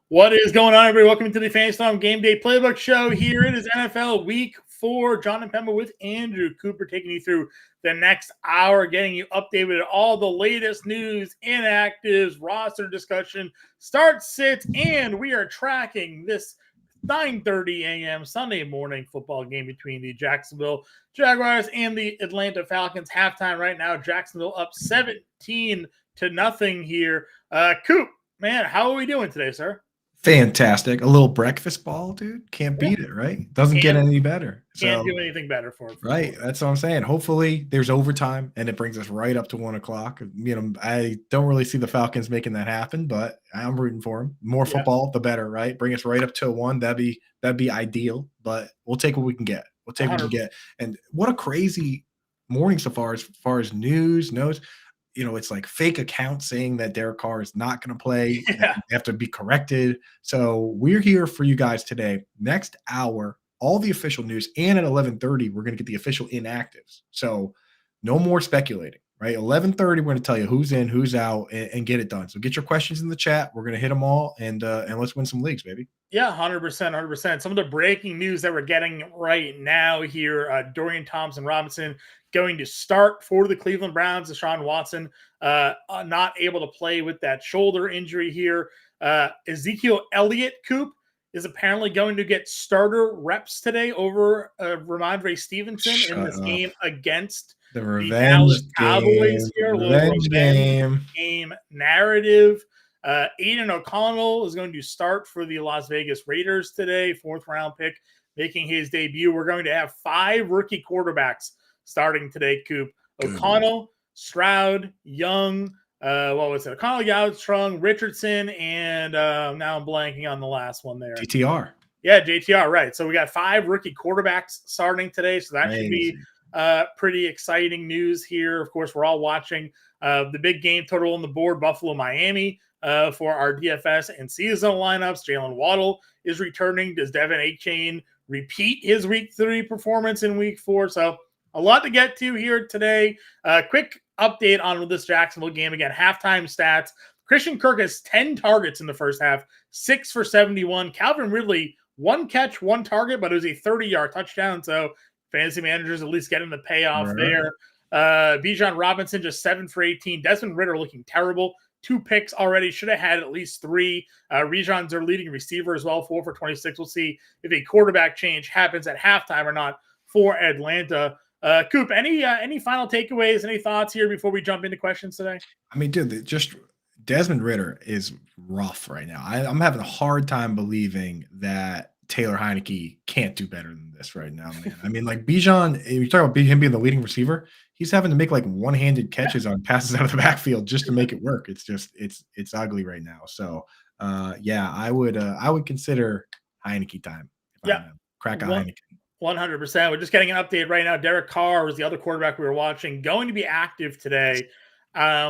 What is going on, everybody? Welcome to the Fantasy Time Game Day Playbook Show. Here it is NFL Week 4. John Impemba with Andrew Cooper taking you through the next hour, getting you updated with all the latest news, inactives, roster discussion, start, sits, and we are tracking this 9:30 a.m. Sunday morning football game between the Jacksonville Jaguars and the Atlanta Falcons. Halftime right now, Jacksonville up 17-0 here. Coop, man, how are we doing today, sir? Fantastic. A little breakfast ball, dude. Can't beat it, right? Doesn't get any better. Can't do anything better for it. Right. That's what I'm saying. Hopefully there's overtime and it brings us right up to 1 o'clock. I don't really see the Falcons making that happen, but I'm rooting for them. More football, the better, right? Bring us right up to 1. That'd be ideal, but we'll take what we can get. We'll take what we can get. And what a crazy morning so far as news, notes. It's like fake accounts saying that Derek Carr is not going to play. They have to be corrected. So we're here for you guys today. Next hour, all the official news, and at 11:30, we're going to get the official inactives. So no more speculating, right? 11:30, we're going to tell you who's in, who's out, and get it done. So get your questions in the chat. We're going to hit them all, and let's win some leagues, baby. Yeah, 100%. Some of the breaking news that we're getting right now here, Dorian Thompson-Robinson going to start for the Cleveland Browns. Deshaun Watson not able to play with that shoulder injury here. Ezekiel Elliott, Coop, is apparently going to get starter reps today over Ramondre Stevenson in this game against the Dallas Cowboys here. Revenge game narrative. Aiden O'Connell is going to start for the Las Vegas Raiders today, 4th round pick, making his debut. We're going to have 5 rookie quarterbacks starting today, Coop. O'Connell, Stroud, Young, O'Connell, Strong, Richardson, and now I'm blanking on the last one there. JTR. Yeah, JTR, right. So we got 5 rookie quarterbacks starting today, so that should be pretty exciting news here. Of course, we're all watching the big game total on the board, Buffalo-Miami, for our DFS and seasonal lineups. Jalen Waddle is returning. Does Devin Achane repeat his Week 3 performance in Week 4? So a lot to get to here today. Quick update on this Jacksonville game. Again, halftime stats. Christian Kirk has 10 targets in the first half, 6 for 71. Calvin Ridley, 1 catch, 1 target, but it was a 30-yard touchdown. So fantasy managers at least getting the payoff there. Bijan Robinson just 7 for 18. Desmond Ridder looking terrible. 2 picks already. Should have had at least 3. Rejon's their leading receiver as well, 4 for 26. We'll see if a quarterback change happens at halftime or not for Atlanta. Coop, any final takeaways, any thoughts here before we jump into questions today? I mean, dude, just Desmond Ridder is rough right now. I'm having a hard time believing that Taylor Heineke can't do better than this right now, man. I mean, like Bijan, you talk about him being the leading receiver, he's having to make like one-handed catches on passes out of the backfield just to make it work. It's just it's ugly right now. So I would consider Heineke time. Crack a Heineke. 100%. We're just getting an update right now. Derek Carr was the other quarterback we were watching, going to be active today,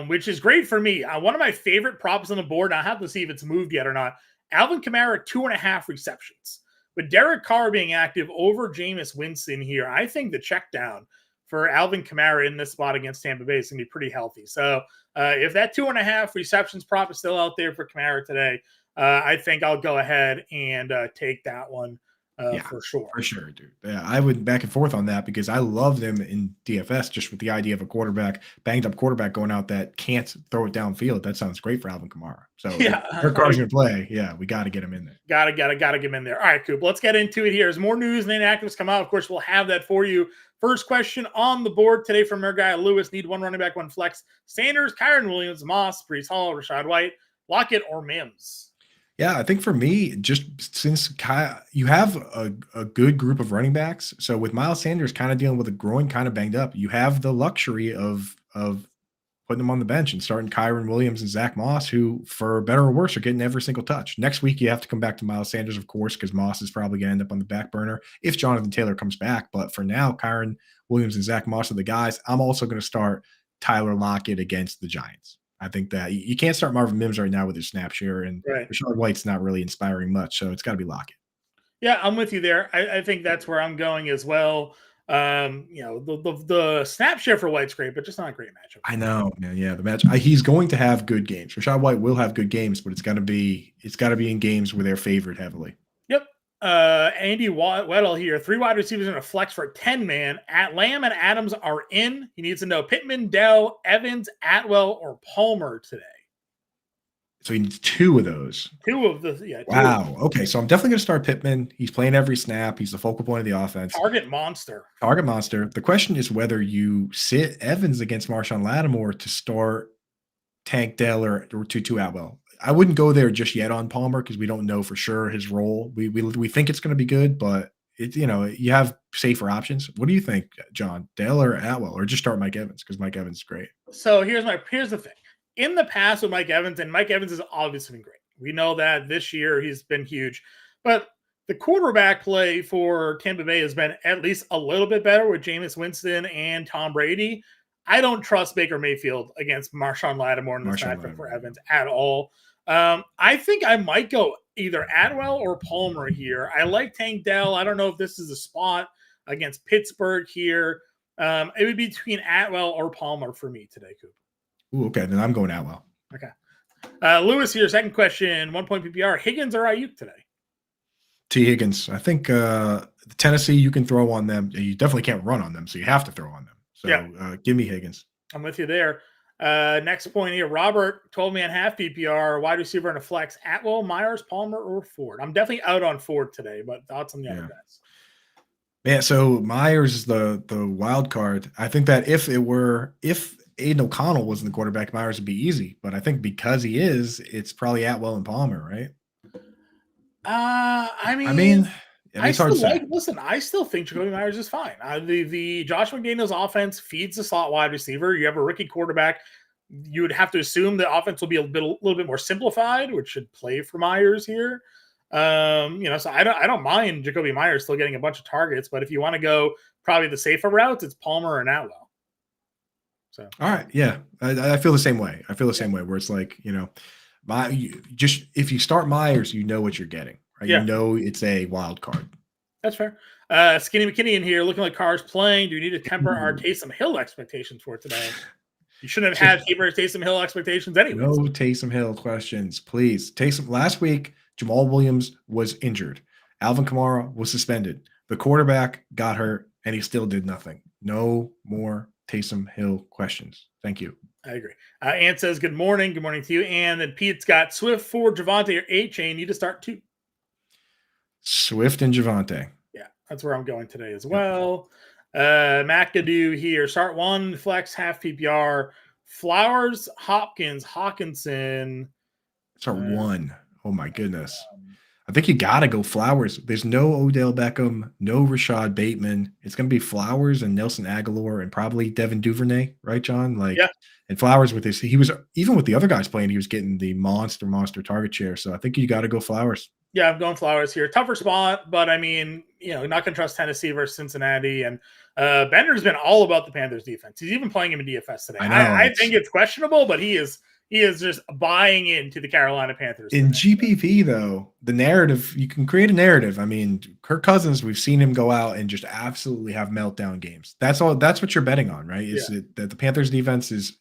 which is great for me. One of my favorite props on the board, and I'll have to see if it's moved yet or not, Alvin Kamara, 2.5 receptions. With Derek Carr being active over Jameis Winston here, I think the check down for Alvin Kamara in this spot against Tampa Bay is going to be pretty healthy. So if that 2.5 receptions prop is still out there for Kamara today, I think I'll go ahead and take that one. For sure. For sure, dude. Yeah, I would back and forth on that because I love them in DFS just with the idea of a banged up quarterback going out that can't throw it downfield. That sounds great for Alvin Kamara. So if Carr's going to play, we got to get him in there. Got to get him in there. All right, Coop, let's get into it here. As more news and inactives come out, of course, we'll have that for you. First question on the board today from our guy Lewis. Need 1 running back, 1 flex. Sanders, Kyren Williams, Moss, Breece Hall, Rashad White, Lockett, or Mims? Yeah, I think for me, just since you have a good group of running backs, so with Miles Sanders kind of dealing with a groin kind of banged up, you have the luxury of putting him on the bench and starting Kyren Williams and Zach Moss, who, for better or worse, are getting every single touch. Next week, you have to come back to Miles Sanders, of course, because Moss is probably going to end up on the back burner if Jonathan Taylor comes back. But for now, Kyren Williams and Zach Moss are the guys. I'm also going to start Tyler Lockett against the Giants. I think that you can't start Marvin Mims right now with his snap share, and Rashad White's not really inspiring much, so it's got to be Lockett. Yeah, I'm with you there. I think that's where I'm going as well. The snap share for White's great, but just not a great matchup. I know, man. Yeah, the match. He's going to have good games. Rashad White will have good games, but it's got to be in games where they're favored heavily. Yep. Andy Weddle here. 3 wide receivers in a flex for a 10-man. Lamb and Adams are in. He needs to know Pittman, Dell, Evans, Atwell, or Palmer today. So he needs 2 of those. 2 of the Wow. Okay, so I'm definitely going to start Pittman. He's playing every snap. He's the focal point of the offense. Target monster. The question is whether you sit Evans against Marshawn Lattimore to start Tank Dell or Tutu Atwell. I wouldn't go there just yet on Palmer because we don't know for sure his role. We think it's going to be good, but you have safer options. What do you think, John? Dell or Atwell, or just start Mike Evans because Mike Evans is great? So here's the thing. In the past with Mike Evans, and Mike Evans has obviously been great. We know that this year he's been huge, but the quarterback play for Tampa Bay has been at least a little bit better with Jameis Winston and Tom Brady. I don't trust Baker Mayfield against Marshawn Lattimore in this matchup for Evans at all. I think I might go either Atwell or Palmer here. I like Tank Dell. I don't know if this is a spot against Pittsburgh here. It would be between Atwell or Palmer for me today, Coop. Ooh, okay, then I'm going Atwell. Okay. Lewis here, second question, 1 point PPR. Higgins or Ayuk today? T. Higgins. I think Tennessee, you can throw on them. You definitely can't run on them, so you have to throw on them. So give me Higgins. I'm with you there. Next point here, Robert, 12-man half PPR, wide receiver in a flex. Atwell, Myers, Palmer, or Ford? I'm definitely out on Ford today, but thoughts on the other guys? Yeah, so Myers is the wild card. I think that if Aiden O'Connell wasn't the quarterback, Myers would be easy. But I think because he is, it's probably Atwell and Palmer, right? I still think Jacoby Myers is fine. The Josh McDaniels offense feeds the slot wide receiver. You have a rookie quarterback. You would have to assume the offense will be a little bit more simplified, which should play for Myers here. So I don't mind Jacoby Myers still getting a bunch of targets, but if you want to go probably the safer routes, it's Palmer and Atwell. So all right, yeah, I feel the same way. Same way where it's like if you start Myers, you know what you're getting. Right? Yeah. You know it's a wild card. That's fair. Skinny McKinney in here looking like Carr's playing. Do you need to temper our Taysom Hill expectations for today? You shouldn't have had Taysom Hill expectations anyway. No Taysom Hill questions, please. Taysom last week, Jamal Williams was injured. Alvin Kamara was suspended. The quarterback got hurt, and he still did nothing. No more Taysom Hill questions. Thank you. I agree. Ann says, good morning. Good morning to you. And then Pete's got Swift, Ford, Javonte, or A-Chain. Need to start 2. Swift and Javonte. Yeah, that's where I'm going today as well. McAdoo here. Start 1, flex, half PPR. Flowers, Hopkins, Hawkinson. Start 1. Oh, my goodness. I think you got to go Flowers. There's no Odell Beckham, no Rashad Bateman. It's going to be Flowers and Nelson Aguilar and probably Devin Duvernay, right, John? And Flowers with this, he was even with the other guys playing, he was getting the monster target share. So I think you got to go Flowers. Yeah, I'm going Flowers here. Tougher spot, but I mean, not going to trust Tennessee versus Cincinnati. And Bender's been all about the Panthers defense. He's even playing him in DFS today. I think it's questionable, but he is just buying into the Carolina Panthers. In GPP, though, the narrative, you can create a narrative. I mean, Kirk Cousins, we've seen him go out and just absolutely have meltdown games. That's all. That's what you're betting on, right? Is that the Panthers defense is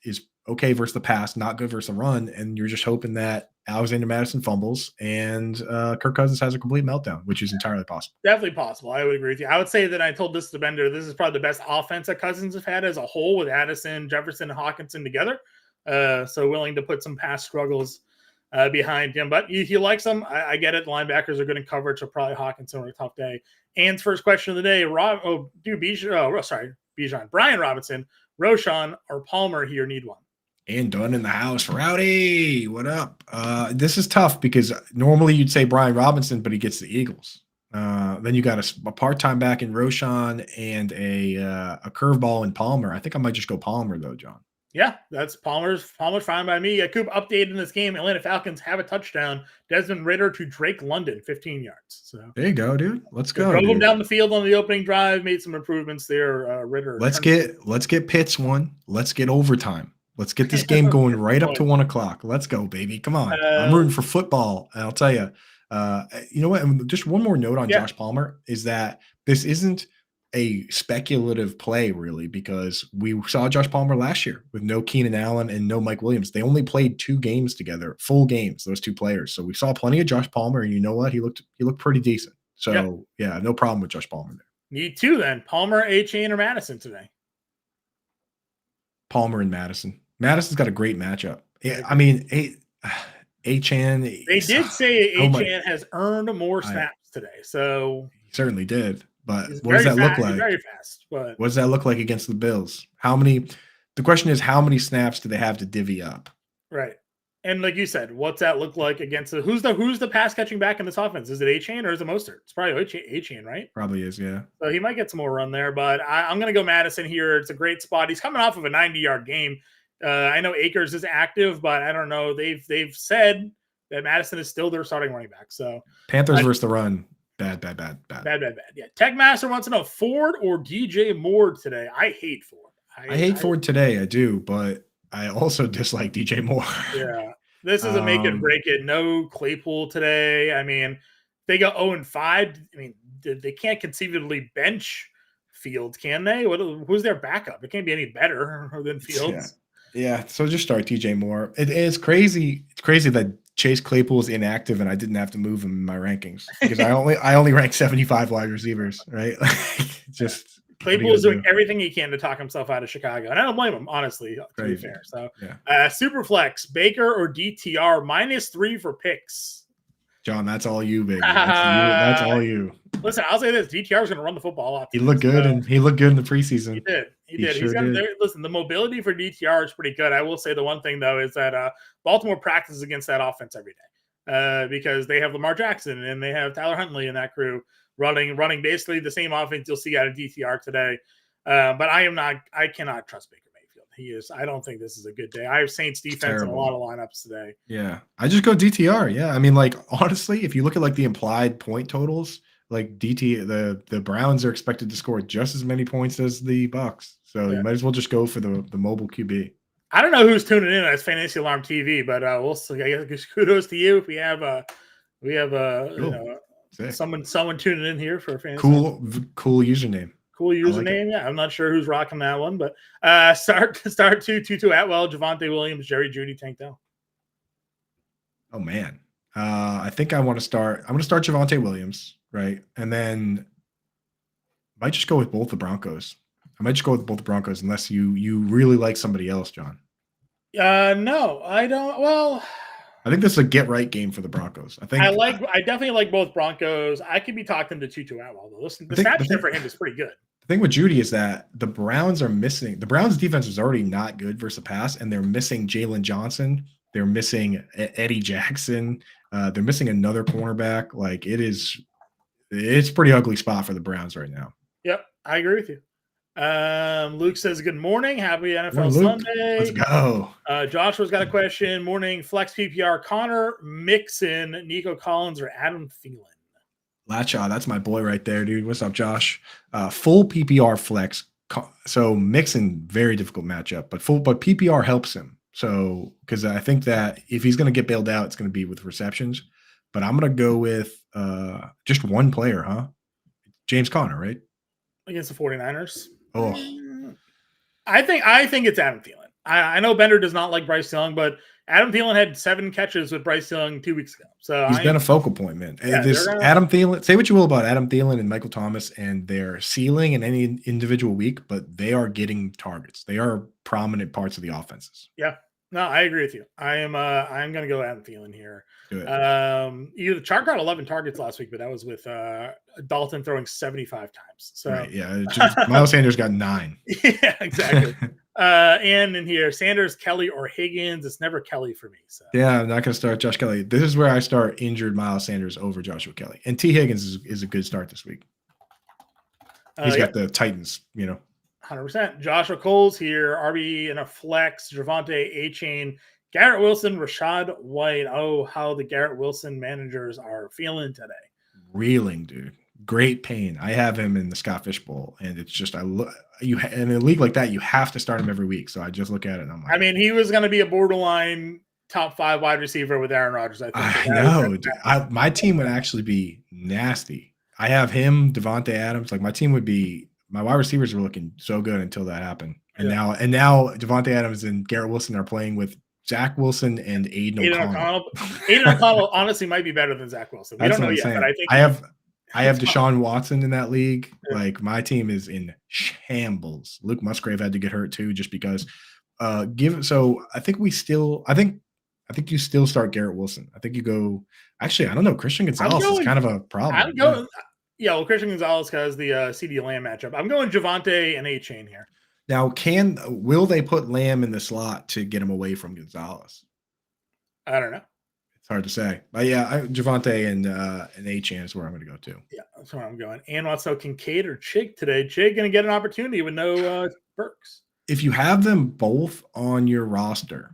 okay versus the pass, not good versus the run, and you're just hoping that Alexander Madison fumbles and Kirk Cousins has a complete meltdown, which is entirely possible. Definitely possible. I would agree with you. I would say that I told this to Bender. This is probably the best offense that Cousins have had as a whole with Addison, Jefferson, and Hawkinson together. So willing to put some pass struggles behind him, but he likes them. I get it. The linebackers are good in coverage, so probably Hawkinson on a tough day. Ann's first question of the day: Bijan, Brian Robinson, Roshan, or Palmer here need one. And Dunn in the house. Rowdy, what up? This is tough because normally you'd say Brian Robinson, but he gets the Eagles. Then you got a part-time back in Roshan and a curveball in Palmer. I think I might just go Palmer though, John. Yeah, that's Palmer's fine by me. Coop updated in this game. Atlanta Falcons have a touchdown. Desmond Ridder to Drake London, 15 yards. So there you go, dude. Let's go. Drove him down the field on the opening drive. Made some improvements there. Ridder. Let's get Pitts one. Let's get overtime. Let's get this game going right up to 1 o'clock. Let's go, baby. Come on. I'm rooting for football. And I'll tell you, you know what? And just one more note on Josh Palmer is that this isn't a speculative play, really, because we saw Josh Palmer last year with no Keenan Allen and no Mike Williams. They only played 2 games together, full games, those 2 players. So we saw plenty of Josh Palmer, and you know what? He looked pretty decent. So yeah, no problem with Josh Palmer there. Need 2 then. Palmer, A-Chain, or Madison today? Palmer and Madison. Madison's got a great matchup. I mean, A-Chan. They did say A-Chan has earned more snaps today. So he certainly did. But what does that look like? He's very fast. But what does that look like against the Bills? The question is, how many snaps do they have to divvy up? Right. And like you said, what's that look like against who's the pass catching back in this offense? Is it A-Chain or is it Mostert? It's probably A-Chain, right? Probably is, yeah. So he might get some more run there, but I'm going to go Madison here. It's a great spot. He's coming off of a 90-yard game. I know Akers is active, but I don't know. They've said that Madison is still their starting running back. So Panthers versus the run. Bad. Yeah. Tech Master wants to know Ford or DJ Moore today. I hate Ford. I hate Ford today. I do, but I also dislike DJ Moore. Yeah. This is a make it break it. No Claypool today. I mean, they go 0-5. I mean, they can't conceivably bench Fields, can they? Who's their backup? It can't be any better than Fields. Yeah. So just start DJ Moore. It's crazy. It's crazy that Chase Claypool is inactive and I didn't have to move him in my rankings because I only rank 75 wide receivers, right? Just Claypool is doing everything he can to talk himself out of Chicago, and I don't blame him, honestly, to be fair. So, Superflex, Baker or DTR, -3 for picks. John, that's all you, baby. That's all you. Listen, I'll say this: DTR is going to run the football off. He looked good, and he looked good in the preseason. He did. Sure did. Listen, the mobility for DTR is pretty good. I will say the one thing though is that Baltimore practices against that offense every day because they have Lamar Jackson and they have Tyler Huntley and that crew running basically the same offense you'll see out of DTR today. But I cannot trust Baker Mayfield. I don't think this is a good day. I have Saints defense in a lot of lineups today. Yeah. I just go DTR. Yeah. I mean, like, honestly, if you look at like the implied point totals, like the Browns are expected to score just as many points as the Bucks. So you might as well just go for the mobile QB. I don't know who's tuning in as Fantasy Alarm TV, but we'll see. I guess kudos to you if we have someone tuning in here for Fantasy. Cool username. Cool username. Yeah, I'm not sure who's rocking that one, but start Tutu Atwell, Javonte Williams, Jerry Jeudy, Tank Dell. Oh man, I think I want to start. I'm going to start Javonte Williams, right, and then I might just go with both the Broncos. Unless you really like somebody else, John. No, I don't. Well, I think this is a get right game for the Broncos. I definitely like both Broncos. I could be talking to Tutu Atwell though. Listen, the snap share for him is pretty good. The thing with Jeudy is that the Browns are missing. The Browns defense is already not good versus the pass, and they're missing Jalen Johnson. They're missing Eddie Jackson. They're missing another cornerback. Like it's a pretty ugly spot for the Browns right now. Yep, I agree with you. Luke says, good morning. Happy NFL Sunday. Let's go. Joshua's got a question. Morning. Flex PPR, Connor Mixon, Nico Collins, or Adam Thielen? Latcha, that's my boy right there, dude. What's up, Josh? Full PPR flex. So Mixon, very difficult matchup, but PPR helps him. So, because I think that if he's going to get bailed out, it's going to be with receptions. But I'm going to go with just one player, huh? James Conner, right? Against the 49ers. Oh, I think it's Adam Thielen. I know Bender does not like Bryce Young, but Adam Thielen had 7 catches with Bryce Young 2 weeks ago. So he's been a focal point, man. Yeah, Adam Thielen, say what you will about Adam Thielen and Michael Thomas and their ceiling in any individual week, but they are getting targets. They are prominent parts of the offenses. Yeah. No, I agree with you. I'm going to go Adam Thielen here. The chart got 11 targets last week, but that was with Dalton throwing 75 times. So right, yeah, Miles Sanders got 9. Yeah, exactly. And in here, Sanders, Kelly, or Higgins. It's never Kelly for me. So yeah, I'm not going to start Josh Kelly. This is where I start injured Miles Sanders over Joshua Kelly. And T. Higgins is a good start this week. He's got the Titans, 100%. Joshua Cole's here. RB in a flex. Javonte, A-Chain, Garrett Wilson, Rashad White. Oh, how the Garrett Wilson managers are feeling today. Reeling, dude. Great pain. I have him in the Scott Fish Bowl, and it's just in a league like that, you have to start him every week. So I just look at it and I'm like, he was going to be a borderline top 5 wide receiver with Aaron Rodgers. I know. My team would actually be nasty. I have him, Devontae Adams. Like my team would be my wide receivers were looking so good until that happened. And Yeah. now Devontae Adams and Garrett Wilson are playing with Zach Wilson and Aiden O'Connell. Aiden O'Connell honestly might be better than Zach Wilson. We That's don't know what I'm yet, saying. but I think I have Deshaun Watson in that league. Yeah. Like my team is in shambles. Luke Musgrave had to get hurt too, just because. I think you still start Garrett Wilson. I think you go. Actually, I don't know. Christian Gonzalez is kind of a problem. Christian Gonzalez has the CD Lamb matchup. I'm going Javonte and A-Chain here. Now, will they put Lamb in the slot to get him away from Gonzalez? I don't know. It's hard to say. But yeah, Javonte and A-Chain is where I'm going to go to. Yeah, that's where I'm going. And what's so Kincaid or Chig today? Chig going to get an opportunity with no Burks. If you have them both on your roster,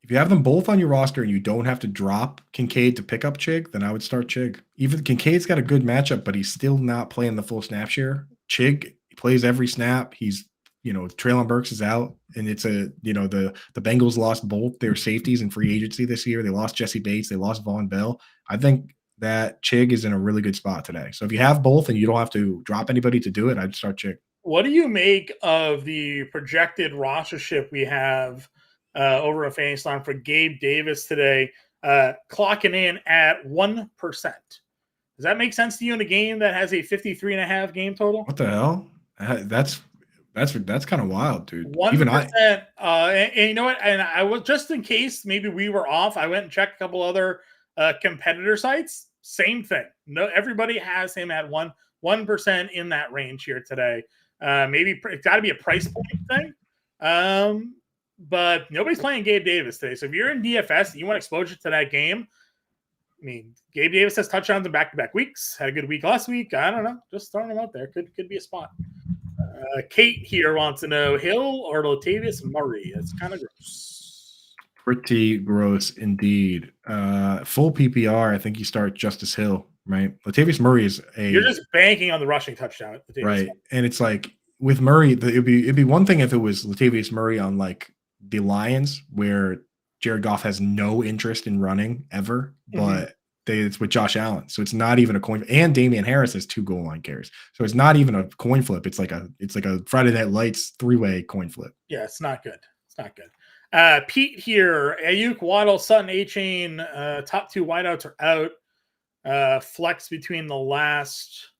and you don't have to drop Kincaid to pick up Chig, then I would start Chig. Even Kincaid's got a good matchup, but he's still not playing the full snap share. Chig plays every snap. He's, Treylon Burks is out, and it's the Bengals lost both their safeties in free agency this year. They lost Jesse Bates. They lost Von Bell. I think that Chig is in a really good spot today. So if you have both and you don't have to drop anybody to do it, I'd start Chig. What do you make of the projected rostership we have over at Fantasyland for Gabe Davis today, clocking in at 1%? Does that make sense to you in a game that has a 53.5 game total? What the hell? That's kind of wild, dude. 1%. Even I. And you know what? And I was, just in case maybe we were off, I went and checked a couple other competitor sites. Same thing. No, everybody has him at 1% in that range here today. Maybe it's got to be a price point thing. But nobody's playing Gabe Davis today. So if you're in DFS and you want exposure to that game, I mean, Gabe Davis has touchdowns in back-to-back weeks. Had a good week last week. I don't know. Just throwing him out there. Could be a spot. Kate here wants to know Hill or Latavius Murray. It's kind of gross. Pretty gross indeed. Full PPR, I think you start Justice Hill, right? Latavius Murray is You're just banking on the rushing touchdown at Latavius right. Murray. And it's like with Murray, it'd be one thing if it was Latavius Murray on like the Lions, where Jared Goff has no interest in running ever, but it's with Josh Allen. So it's not even a coin, and Damian Harris has 2 goal line carries. So it's not even a coin flip. It's like a Friday Night Lights 3-way coin flip. Yeah, it's not good. It's not good. Pete here, Ayuk, Waddle, Sutton, A-Chain, top 2 wideouts are out. Flex between the last.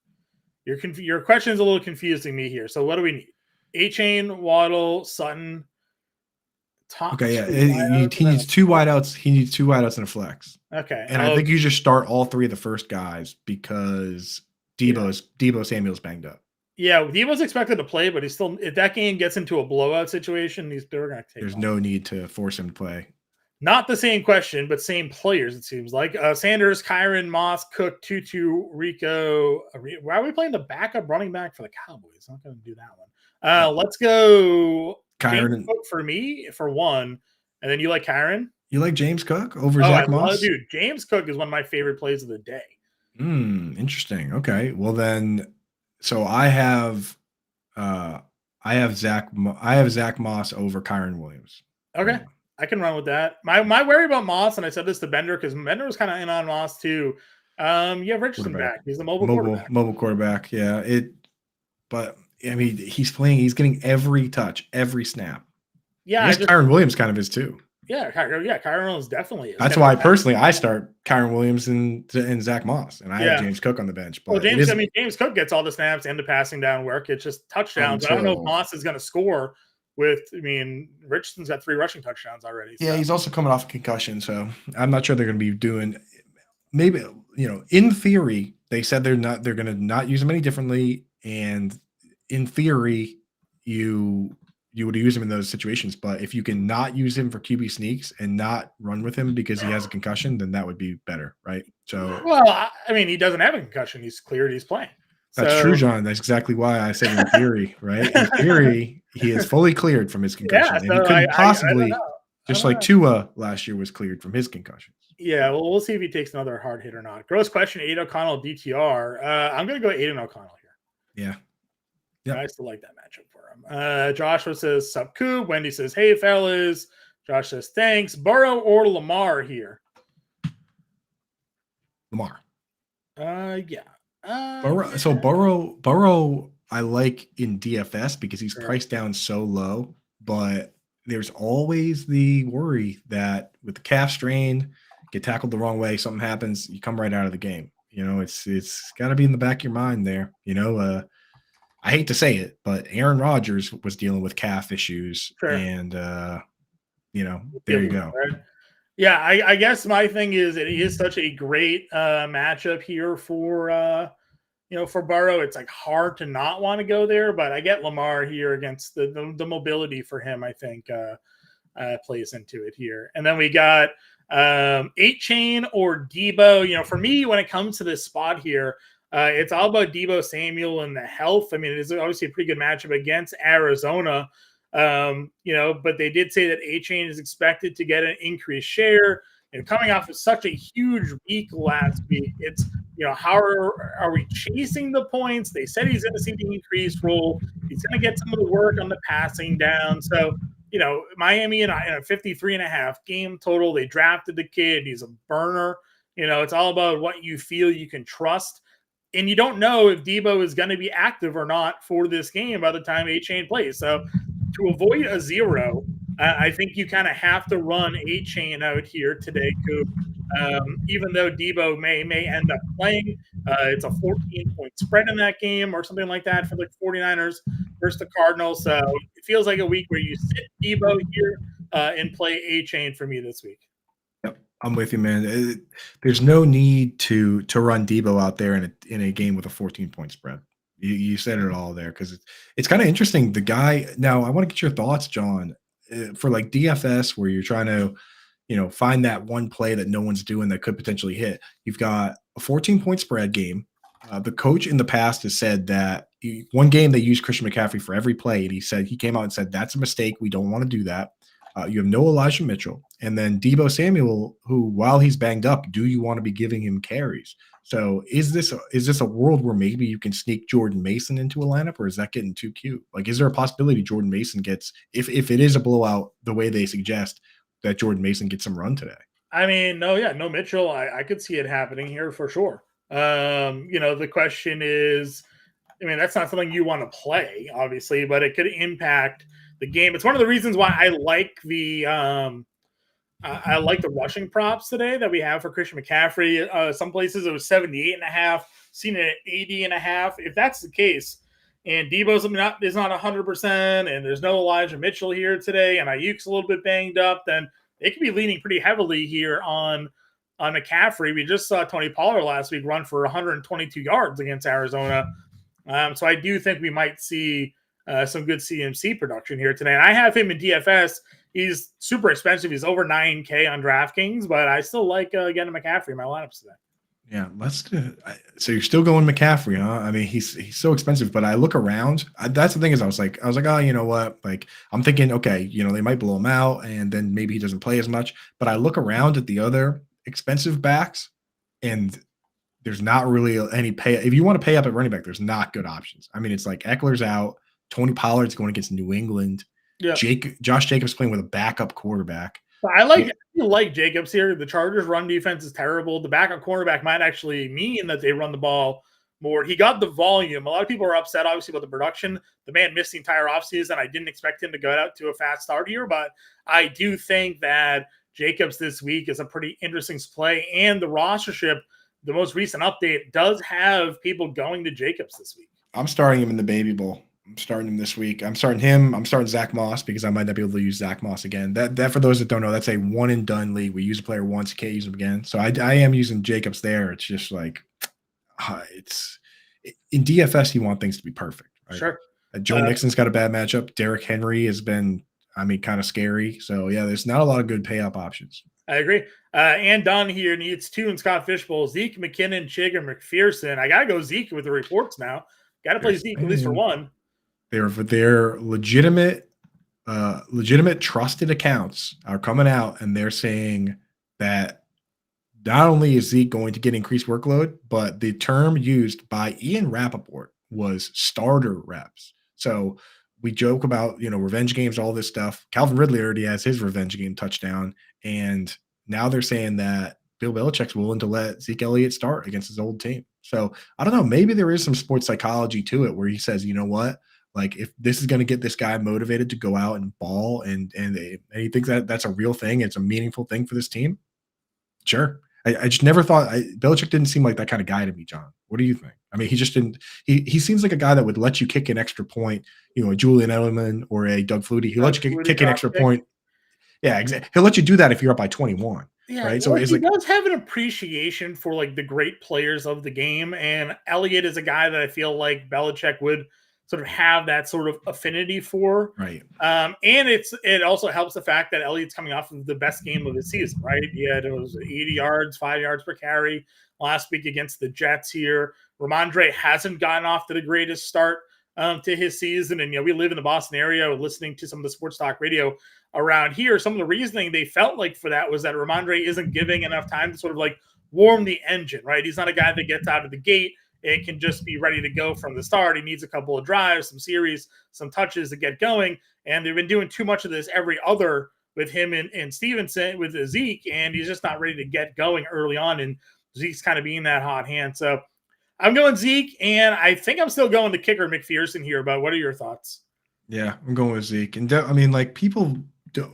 Your question is a little confusing me here. So what do we need? A-Chain, Waddle, Sutton. Okay, yeah. He needs 2 wideouts. He needs 2 wideouts and a flex. Okay. And I think you just start all 3 of the first guys because Deebo Samuel's banged up. Yeah, Deebo's expected to play, but he's still, if that game gets into a blowout situation, they're going to take There's no need to force him to play. Not the same question, but same players, it seems like. Sanders, Kyron, Moss, Cook, Tutu, Rico. Why are we playing the backup running back for the Cowboys? I'm not going to do that one. Let's go Kyron Cook for me, for one. And then you like Kyron? You like James Cook over Zach Moss? Dude, James Cook is one of my favorite plays of the day. Interesting. Okay. Well then, so I have Zach Moss over Kyron Williams. Okay. I can run with that. My worry about Moss, and I said this to Bender because Bender was kind of in on Moss too. You have Richardson back. He's the mobile quarterback. Mobile quarterback. Yeah. But I mean, he's getting every touch, every snap. Yeah. Kyron Williams kind of is too. Yeah. Kyron Williams definitely is. That's why personally I start Kyron Williams and Zach Moss, and I have James Cook on the bench. But James Cook gets all the snaps and the passing down work. It's just touchdowns. I don't know if Moss is going to score. Richardson's got 3 rushing touchdowns already. So. Yeah, he's also coming off a concussion, so I'm not sure they're going to be doing. Maybe in theory, they said they're going to not use him any differently, and in theory, you would use him in those situations. But if you can not use him for QB sneaks and not run with him because he has a concussion, then that would be better, right? So, he doesn't have a concussion. He's cleared. He's playing. That's true, John. That's exactly why I said in theory, right? In theory, he is fully cleared from his concussion. Yeah, and he couldn't possibly, just like Tua last year was cleared from his concussions. Yeah, well, we'll see if he takes another hard hit or not. Gross question, Aiden O'Connell, DTR. I'm going to go Aiden O'Connell here. Yeah. I still like that matchup for him. Joshua says, sup, Coop. Wendy says, hey, fellas. Josh says, thanks. Burrow or Lamar here? Lamar. Yeah. Burrow I like in DFS because he's priced down so low, but there's always the worry that with the calf strain, get tackled the wrong way, something happens, you come right out of the game. It's got to be in the back of your mind there. I hate to say it, but Aaron Rodgers was dealing with calf issues, and there you go. Right? Yeah, I guess my thing is it is such a great matchup here for for Burrow. It's like hard to not want to go there, but I get Lamar here against the mobility for him. I think plays into it here, and then we got 8-Chain or Debo. For me, when it comes to this spot here, it's all about Debo Samuel and the health. I mean, it is obviously a pretty good matchup against Arizona. But they did say that 8-Chain is expected to get an increased share. And coming off of such a huge week last week, it's how are we chasing the points? They said he's going to see the increased role. He's going to get some of the work on the passing down. So Miami in a 53.5 game total. They drafted the kid. He's a burner. It's all about what you feel you can trust. And you don't know if Debo is going to be active or not for this game by the time 8-Chain plays. So to avoid a zero, I think you kind of have to run 8-Chain out here today, Coop. Even though Debo may end up playing, it's a 14-point spread in that game or something like that for the 49ers versus the Cardinals. So it feels like a week where you sit Debo here and play 8-Chain for me this week. Yep, I'm with you, man. There's no need to run Debo out there in a game with a 14-point spread. You said it all there because it's kind of interesting. The guy now, I want to get your thoughts, John, for like DFS where you're trying to, find that one play that no one's doing that could potentially hit. You've got a 14-point spread game. The coach in the past has said that one game they used Christian McCaffrey for every play, and he came out and said that's a mistake. We don't want to do that. You have no Elijah Mitchell, and then Debo Samuel, who while he's banged up, do you want to be giving him carries? So is this a world where maybe you can sneak Jordan Mason into a lineup, or is that getting too cute? Like, is there a possibility Jordan Mason gets, if it is a blowout the way they suggest, that Jordan Mason gets some run today? I mean, no Mitchell. I could see it happening here for sure. The question is, I mean, that's not something you want to play, obviously, but it could impact the game. It's one of the reasons why I like the rushing props today that we have for Christian McCaffrey. Some places it was 78.5, seen it at 80.5. If that's the case, and Debo's is not 100%, and there's no Elijah Mitchell here today, and Ayuk's a little bit banged up, then they could be leaning pretty heavily here on McCaffrey. We just saw Tony Pollard last week run for 122 yards against Arizona. So I do think we might see some good CMC production here today. And I have him in DFS. He's super expensive. He's over 9K on DraftKings, but I still like getting McCaffrey in my lineups today. Yeah, let's do. So you're still going McCaffrey, huh? I mean, he's so expensive, but I look around. That's the thing is, I was like, oh, you know what? Like, I'm thinking, okay, they might blow him out, and then maybe he doesn't play as much. But I look around at the other expensive backs, and there's not really any pay. If you want to pay up at running back, there's not good options. I mean, it's like Eckler's out, Tony Pollard's going against New England. Yeah. Josh Jacobs playing with a backup quarterback. I like Jacobs here. The Chargers' run defense is terrible. The backup cornerback might actually mean that they run the ball more. He got the volume. A lot of people are upset, obviously, about the production. The man missed the entire offseason. I didn't expect him to go out to a fast start here, but I do think that Jacobs this week is a pretty interesting play. And the rostership, the most recent update, does have people going to Jacobs this week. I'm starting him in the Baby Bowl. I'm starting him this week. I'm starting him. I'm starting Zach Moss because I might not be able to use Zach Moss again. That for those that don't know, that's a one and done league. We use a player once, can't use him again. So I am using Jacobs there. It's just like it's in DFS. You want things to be perfect, right? Sure. Joe Mixon's got a bad matchup. Derrick Henry has been, kind of scary. So yeah, there's not a lot of good pay up options. I agree. And Don here needs 2 in Scott Fishbowl. Zeke, McKinnon, Chig, and McPherson. I gotta go Zeke with the reports now. Got to play Zeke at least for one. They're legitimate trusted accounts are coming out, and they're saying that not only is Zeke going to get increased workload, but the term used by Ian Rappaport was starter reps. So we joke about, revenge games, all this stuff. Calvin Ridley already has his revenge game touchdown, and now they're saying that Bill Belichick's willing to let Zeke Elliott start against his old team. So I don't know. Maybe there is some sports psychology to it where he says, you know what? Like if this is going to get this guy motivated to go out and ball and he thinks that that's a real thing, it's a meaningful thing for this team. Sure. I just never thought Belichick didn't seem like that kind of guy to me, John. What do you think? I mean, he just didn't. He seems like a guy that would let you kick an extra point. You know, a Julian Edelman or a Doug Flutie. He'll let you kick an extra point. Yeah, exactly. He'll let you do that if you're up by 21. Yeah, right. So he does have an appreciation for like the great players of the game, and Elliott is a guy that I feel like Belichick would sort of have that sort of affinity for. Right. And it also helps the fact that Elliott's coming off of the best game of his season, right? It was 80 yards, 5 yards per carry last week against the Jets here. Ramondre hasn't gotten off to the greatest start to his season. And, we live in the Boston area, listening to some of the sports talk radio around here. Some of the reasoning they felt like for that was that Ramondre isn't giving enough time to sort of like warm the engine, right? He's not a guy that gets out of the gate and can just be ready to go from the start. He needs a couple of drives, some series, some touches to get going. And they've been doing too much of this every other with him and Stevenson with Zeke, and he's just not ready to get going early on. And Zeke's kind of being that hot hand. So I'm going Zeke, and I think I'm still going the kicker McPherson here. But what are your thoughts? Yeah, I'm going with Zeke. And I mean, like people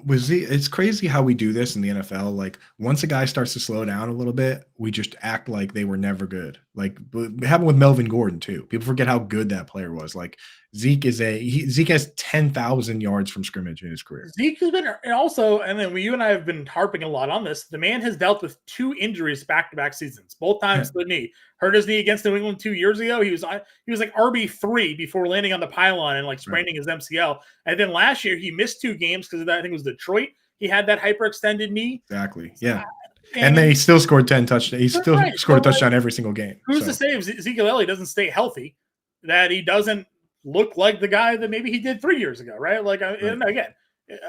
with Zeke, it's crazy how we do this in the NFL. Like once a guy starts to slow down a little bit, we just act like they were never good. Like it happened with Melvin Gordon too. People forget how good that player was. Like Zeke has 10,000 yards from scrimmage in his career. Zeke has been also, and then you and I have been harping a lot on this. The man has dealt with 2 injuries back-to-back seasons, both times to the knee. Hurt his knee against New England 2 years ago. He was like RB3 before landing on the pylon and like spraining his MCL. And then last year he missed 2 games because I think it was Detroit. He had that hyperextended knee. Exactly. Yeah. And then he still scored 10 touchdowns. He still scored a touchdown every single game. Who's to say if Ezekiel Elliott doesn't stay healthy, that he doesn't look like the guy that maybe he did 3 years ago, right? Like, and again,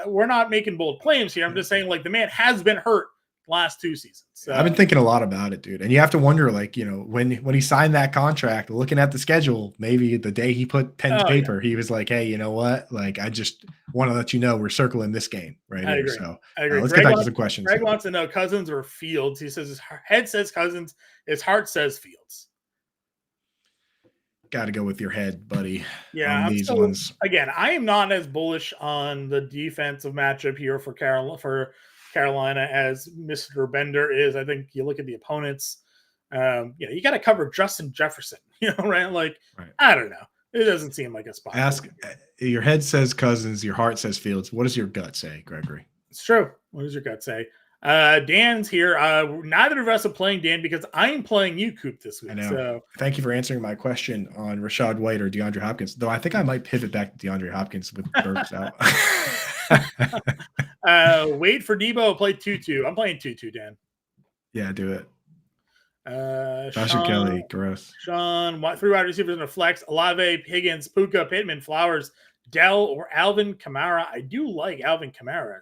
we're not making bold claims here. I'm just saying, like, the man has been hurt last 2 seasons. So. I've been thinking a lot about it, dude. And you have to wonder, like, when he signed that contract, looking at the schedule, maybe the day he put pen to paper, he was like, hey, you know what? Like, I just want to let you know we're circling this game right here. Agree. So I agree. Let's get back to some questions. Greg wants to know Cousins or Fields. He says his head says Cousins, his heart says Fields. Got to go with your head, buddy. Yeah, on these ones. Again, I am not as bullish on the defensive matchup here for Carolina as Mr. Bender is. I think you look at the opponents. You got to cover Justin Jefferson. Right? Like, right. I don't know. It doesn't seem like a spot. Your head says Cousins, your heart says Fields. What does your gut say, Gregory? It's true. What does your gut say? Dan's here. Neither of us are playing Dan because I'm playing you, Coop, this week. I know. So thank you for answering my question on Rachaad White or DeAndre Hopkins. Though I think I might pivot back to DeAndre Hopkins with Burks out. Wait for Debo. Play Tutu. I'm playing Tutu, Dan. Yeah, do it. Joshua Kelly, gross. Sean, 3 wide receivers in a flex. Olave, Higgins, Puka, Pittman, Flowers, Dell, or Alvin Kamara. I do like Alvin Kamara.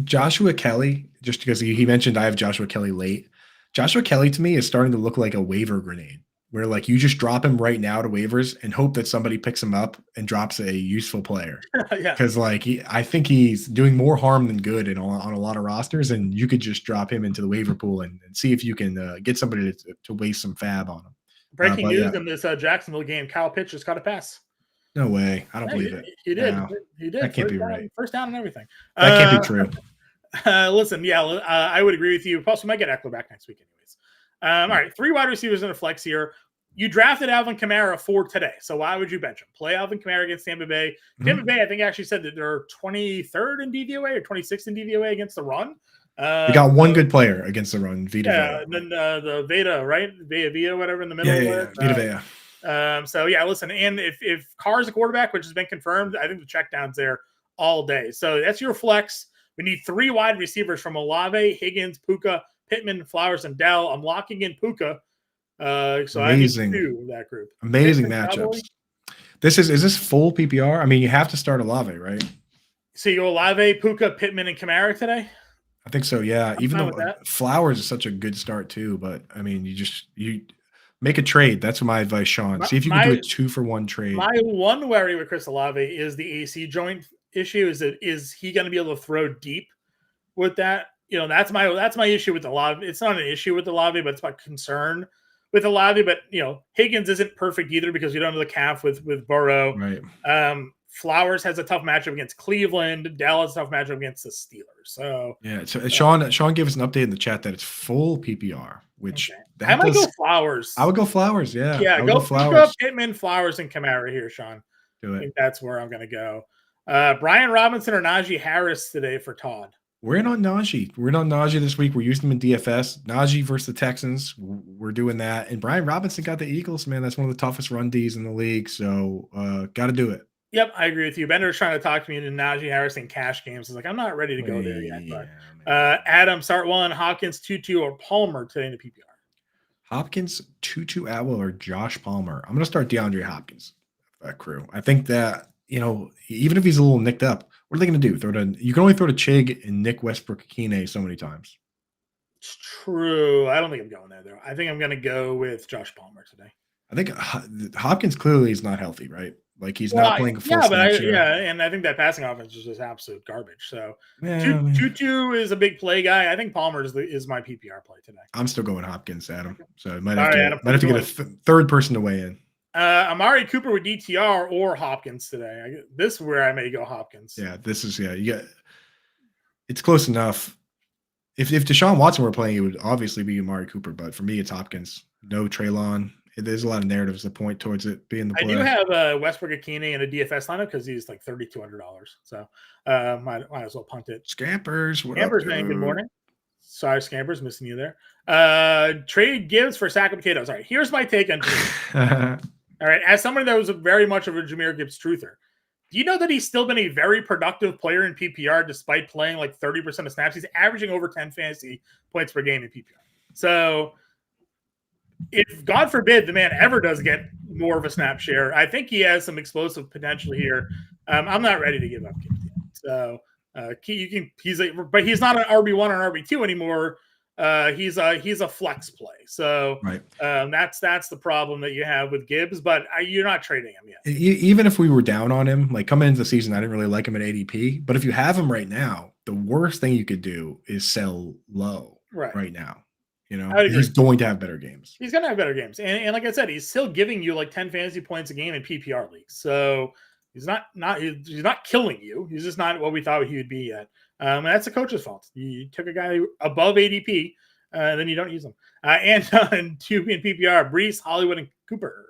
Joshua Kelly, just because he mentioned I have Joshua Kelly late. Joshua Kelly to me is starting to look like a waiver grenade, where like you just drop him right now to waivers and hope that somebody picks him up and drops a useful player. Because I think he's doing more harm than good on a lot of rosters, and you could just drop him into the waiver pool and see if you can get somebody to waste some fab on him. Breaking news in this Jacksonville game: Kyle Pitts just caught a pass. No way. I don't believe it. He did. No. He did. That can't be right. First down and everything. That can't be true. Listen, I would agree with you. Plus, we might get Eckler back next week anyways. All right, 3 wide receivers in a flex here. You drafted Alvin Kamara for today, so why would you bench him? Play Alvin Kamara against Tampa Bay. Tampa Bay, I think, actually said that they're 23rd in DVOA or 26th in DVOA against the run. We got one good player against the run, Vita Vea. And then the Veda, right? Vea, whatever in the middle. Vita Vea. Listen, and if Carr's a quarterback, which has been confirmed, I think the check down's there all day. So that's your flex. We need 3 wide receivers from Olave, Higgins, Puka, Pittman, Flowers, and Dell. I'm locking in Puka. So amazing. I need 2 of that group. Amazing matchups. Is this full PPR? I mean, you have to start Olave, right? So you Olave, Puka, Pittman, and Kamara today? I think so, yeah. Even though Flowers is such a good start too, but I mean, you make a trade. That's my advice, Sean. See if you can do a 2-for-1 trade. My one worry with Chris Olave is the AC joint issue. Is he going to be able to throw deep with that? That's my issue with Olave. It's not an issue with Olave, but it's my concern with Olave, but Higgins isn't perfect either because you don't have the calf with Burrow. Right. Flowers has a tough matchup against Cleveland. Dallas tough matchup against the Steelers. So yeah, so Sean gave us an update in the chat that it's full PPR, which I might go Flowers. I would go Flowers. Yeah, yeah. Go Flowers. Pittman, Flowers, and Kamara here, Sean. Do it. I think that's where I'm going to go. Brian Robinson or Najee Harris today for Todd. We're in on Najee. We're in on Najee this week. We're using him in DFS. Najee versus the Texans. We're doing that. And Brian Robinson got the Eagles, man. That's one of the toughest run Ds in the league. So got to do it. Yep, I agree with you. Bender's trying to talk to me into Najee Harris in cash games. He's like, I'm not ready to go there yet. But Adam, start one. Hopkins, Tutu, or Palmer today in the PPR. Hopkins, Tutu, Atwell, or Josh Palmer. I'm going to start DeAndre Hopkins. That crew. I think that, even if he's a little nicked up, what are they going to do? You can only throw to Chig and Nick Westbrook-Akine so many times. It's true. I don't think I'm going there, though. I think I'm going to go with Josh Palmer today. I think Hopkins clearly is not healthy, right? Like he's not playing a full and I think that passing offense is just absolute garbage. So Tutu is a big play guy. I think Palmer is my PPR play today. I'm still going Hopkins, Adam. So I might have to get a third person to weigh in. Amari Cooper with DTR or Hopkins today. This is where I may go Hopkins. Yeah, it's close enough. If Deshaun Watson were playing, it would obviously be Amari Cooper, but for me, it's Hopkins. No Treylon. There's a lot of narratives that point towards it being the play. I do have Westbrook-Akine in a DFS lineup because he's like $3,200. So might as well punt it. Scampers, man, good morning. Sorry, Scampers, missing you there. Trade Gibbs for sack of potatoes. All right, here's my take on Jameer. All right, as someone that was very much of a Jameer Gibbs truther, do you know that he's still been a very productive player in PPR despite playing like 30% of snaps? He's averaging over 10 fantasy points per game in PPR. So if, God forbid, the man ever does get more of a snap share, I think he has some explosive potential here. I'm not ready to give up Gibbs yet. So but he's not an RB1 or RB2 anymore. He's a flex play. So right. That's the problem that you have with Gibbs, but you're not trading him yet. Even if we were down on him, like coming into the season, I didn't really like him at ADP, but if you have him right now, the worst thing you could do is sell low right now. He's going to have better games. He's going to have better games. And like I said, he's still giving you like 10 fantasy points a game in PPR leagues. So he's not killing you. He's just not what we thought he would be yet. And that's the coach's fault. You took a guy above ADP, then you don't use him. And two in PPR, Brees, Hollywood, and Cooper.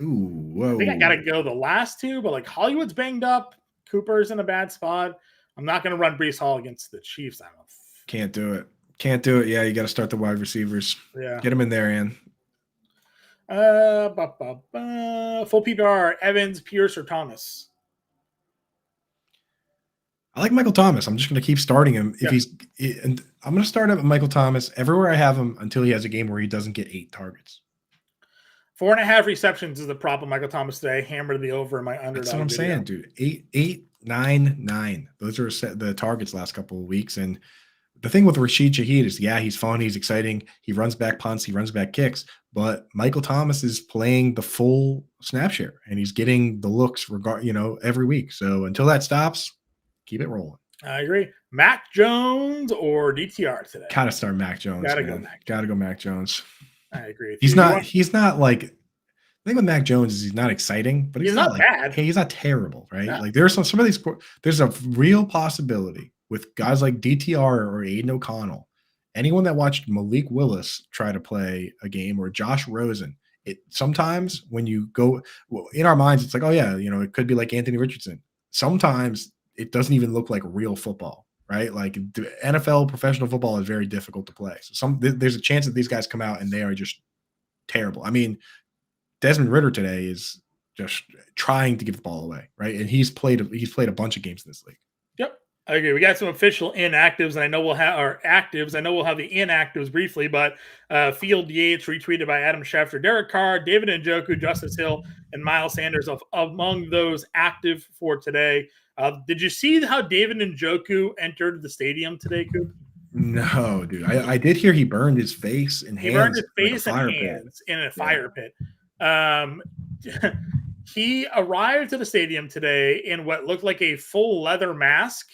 Ooh, whoa. I think I got to go the last two, but like Hollywood's banged up. Cooper's in a bad spot. I'm not going to run Brees Hall against the Chiefs. I don't know. Can't do it. Yeah, you got to start the wide receivers. Yeah. Get them in there, Ian. Full PPR, Evans, Pierce, or Thomas? I like Michael Thomas. I'm just going to keep starting him. And I'm going to start him with Michael Thomas everywhere I have him until he has a game where he doesn't get 8 targets. 4.5 receptions is the problem. Michael Thomas today hammered the over in my underdog. That's what I'm saying, dude. 8, 9, 9. Those are the targets last couple of weeks. And the thing with Rashid Shaheed is, he's fun. He's exciting. He runs back punts. He runs back kicks. But Michael Thomas is playing the full snap share, and he's getting the looks every week. So until that stops, keep it rolling. I agree. Mac Jones or DTR today? Gotta start Mac Jones. Gotta go Mac Jones. I agree. He's not like, the thing with Mac Jones is he's not exciting, but he's not bad. He's not terrible, right? No. Like there's some of these. There's a real possibility with guys like DTR or Aiden O'Connell, anyone that watched Malik Willis try to play a game, or Josh Rosen. Sometimes when you go in our minds, it's like, oh yeah, it could be like Anthony Richardson. Sometimes it doesn't even look like real football, right? Like the NFL professional football is very difficult to play. So there's a chance that these guys come out and they are just terrible. I mean, Desmond Ridder today is just trying to give the ball away, right? And he's played a bunch of games in this league. Yep. I agree. We got some official inactives, and I know we'll have our actives. I know we'll have the inactives briefly, but Field Yates retweeted by Adam Schefter, Derek Carr, David Njoku, Justice Hill, and Miles Sanders among those active for today. Did you see how David Njoku entered the stadium today, Coop? No, dude. I did hear he burned his face and hands. He burned his face and hands in a fire pit. He arrived to the stadium today in what looked like a full leather mask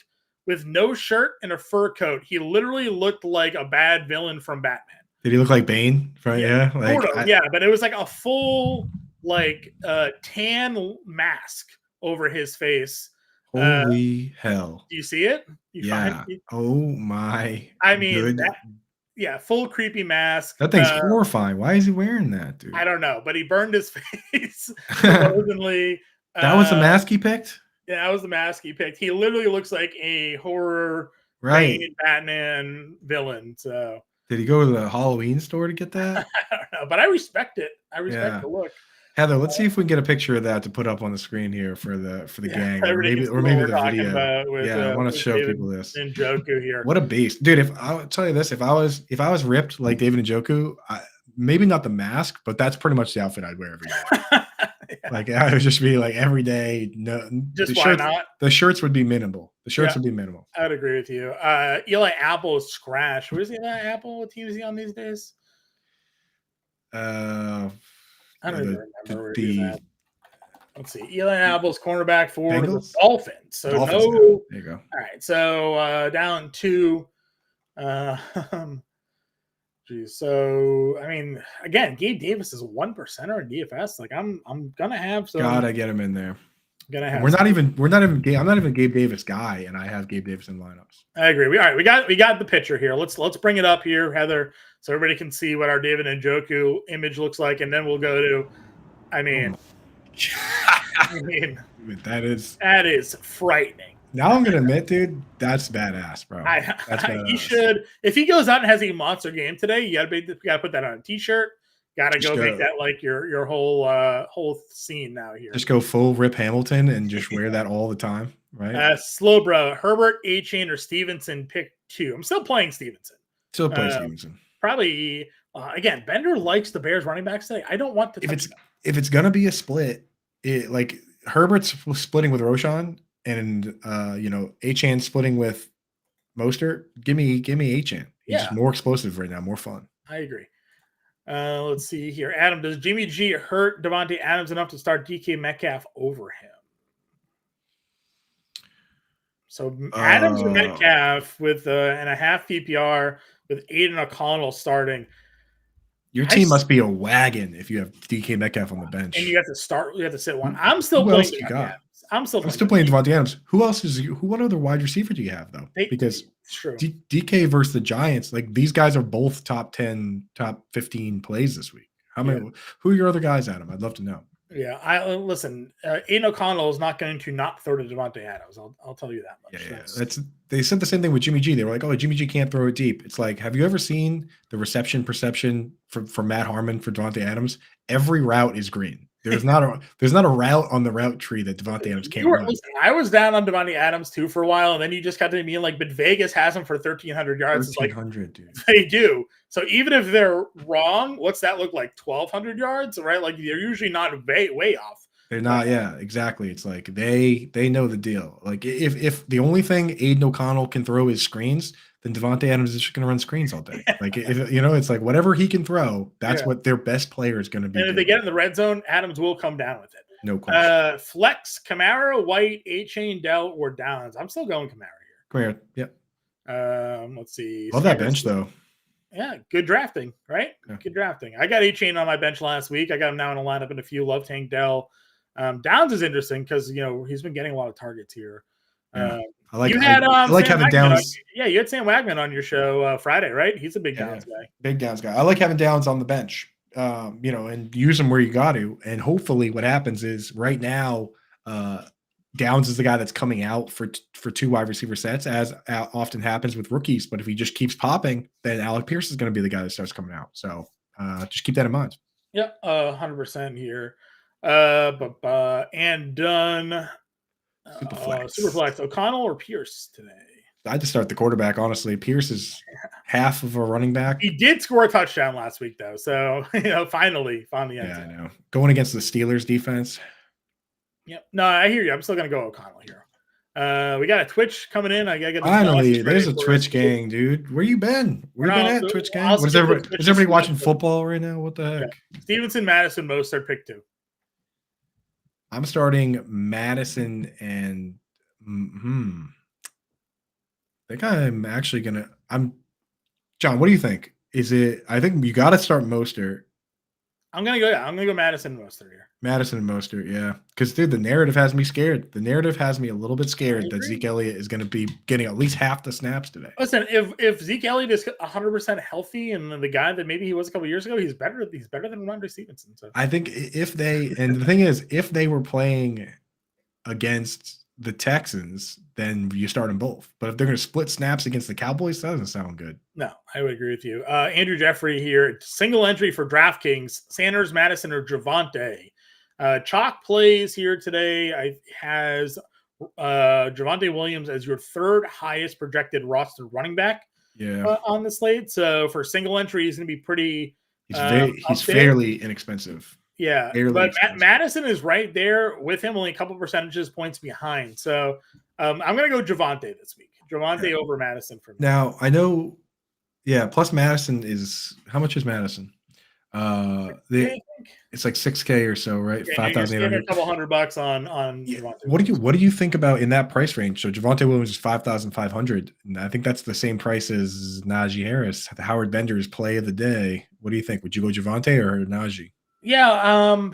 with no shirt and a fur coat. He literally looked like a bad villain from Batman. Did he look like Bane? Right? Yeah. Like, sort of, yeah, but it was like a full tan mask over his face. Holy hell. Do you see it? Yeah. Oh my. I mean, full creepy mask. That thing's horrifying. Why is he wearing that, dude? I don't know, but he burned his face supposedly. That was the mask he picked? Yeah, that was the mask he picked. He literally looks like a horror Batman villain. So did he go to the Halloween store to get that? I don't know, but I respect it. I respect the look. Heather, let's see if we can get a picture of that to put up on the screen here for the gang, or maybe the video. I want to show people this. Njoku here. What a beast, dude! If I'll tell you this, if I was ripped like David Njoku, maybe not the mask, but that's pretty much the outfit I'd wear every day. Like I would just be like every day. No, just why not? The shirts would be minimal. The shirts would be minimal. I would agree with you. Eli Apple is scratched. Where's Eli Apple? What team is he on these days? I don't even remember where he's at. Let's see. Eli Apple's cornerback for the Dolphins. So Dolphins, no. There you go. All right. So down 2. Geez. So I mean, again, Gabe Davis is a 1%er in DFS. Like I'm gonna have some. Gotta get him in there. Gonna have. I'm not even a Gabe Davis guy, and I have Gabe Davis in lineups. I agree. All right, we got the picture here. Let's bring it up here, Heather, so everybody can see what our David Njoku image looks like, and then we'll go to. I mean, that is frightening. Now I'm gonna admit, dude, that's badass, bro. That's badass. He should. If he goes out and has a monster game today, you gotta put that on a t-shirt. Gotta go make that like your whole scene now here. Just go full Rip Hamilton and just wear that all the time, right? Slowbro, Herbert, A-Chain, or Stevenson, pick 2. I'm still playing Stevenson. Still playing Stevenson. Probably again, Bender likes the Bears running backs today. I don't want to. If it's gonna be a split, like Herbert's splitting with Roshan and A-Chain splitting with Mostert, give me A-Chain. He's just more explosive right now, more fun. I agree. Let's see here. Adam, does Jimmy G hurt Davante Adams enough to start DK Metcalf over him? So Adams or Metcalf with and a half PPR with Aiden O'Connell starting. Your team must be a wagon if you have DK Metcalf on the bench. And you have to sit one. I'm still playing Davante Adams. I'm still playing Davante Adams. What other wide receiver do you have though? Because DK versus the Giants, like these guys are both top 10, top 15 plays this week. Who are your other guys, Adam? I'd love to know. Yeah, listen. Aiden O'Connell is not going to not throw to Davante Adams. I'll tell you that much. Yeah. They said the same thing with Jimmy G. They were like, "Oh, Jimmy G can't throw it deep." It's like, have you ever seen the reception perception for Matt Harmon for Davante Adams? Every route is green. There's not a route on the route tree that Davante Adams can't run. Listen, I was down on Davante Adams too for a while, and then you just got to me like, but Vegas has him for 1,300 yards. 1,300, dude. They do. So even if they're wrong, what's that look like? 1,200 yards, right? Like they're usually not way off. They're not. Yeah, exactly. It's like they know the deal. Like if the only thing Aiden O'Connell can throw is screens, then Davante Adams is just going to run screens all day. Like it's like whatever he can throw, that's what their best player is going to be. And if they get in the red zone, Adams will come down with it. No question. Flex, Kamara, White, A-Chain, Dell, or Downs. I'm still going Kamara here. Yep. Let's see. Love that bench though. Yeah, good drafting, right? Yeah. Good drafting. I got A-Chain on my bench last week. I got him now in a lineup in a few. Love Tank Dell. Downs is interesting because he's been getting a lot of targets here. I like having Downs. You had Sam Wagman on your show Friday, right? He's a big Downs guy. Big Downs guy. I like having Downs on the bench, and use them where you got to. And hopefully, what happens is right now, Downs is the guy that's coming out for 2 wide receiver sets, as often happens with rookies. But if he just keeps popping, then Alec Pierce is going to be the guy that starts coming out. So just keep that in mind. Yep, 100% here. And done. Superflex. O'Connell or Pierce today? I had to start the quarterback, honestly. Pierce is half of a running back. He did score a touchdown last week, though. So, finally found the end. Yeah, I know. Going against the Steelers defense. Yep. No, I hear you. I'm still going to go O'Connell here. We got a Twitch coming in. I got to get finally. There's a Twitch gang, dude. Where you been? Where you been at, Twitch gang? Is everybody watching football right now? What the heck? Yeah. Stevenson, Madison, Mostert, pick 2. I'm starting Madison and I think I'm actually John, what do you think? Is it? I think you got to start Mostert. I'm gonna go Madison and Mostert here. Madison and Mostert, yeah. Because dude, the narrative has me scared. The narrative has me a little bit scared that Zeke Elliott is going to be getting at least half the snaps today. Listen, if Zeke Elliott is 100% healthy and the guy that maybe he was a couple years ago, he's better than Ramondre Stevenson. So I think if they, and the thing is, if they were playing against the Texans, then you start them both. But if they're going to split snaps against the Cowboys, that doesn't sound good. No, I would agree with you. Andrew Jeffrey here, single entry for DraftKings, Sanders, Madison, or Javonte. Chalk plays here today. Has Javonte Williams as your third highest projected roster running back on the slate. So for single entry, he's going to be pretty. He's fairly inexpensive. Yeah, but Madison is right there with him, only a couple percentages points behind. So I'm going to go Javonte this week. Javonte over Madison for me. Now I know. Yeah, plus Madison is how much is Madison? It's like 6K or so, right? 5,800. A couple $100 on yeah. Javonte. What do you think about in that price range? So Javonte Williams is 5,500. And I think that's the same price as Najee Harris, the Howard Bender's play of the day. What do you think? Would you go Javonte or Najee? Yeah,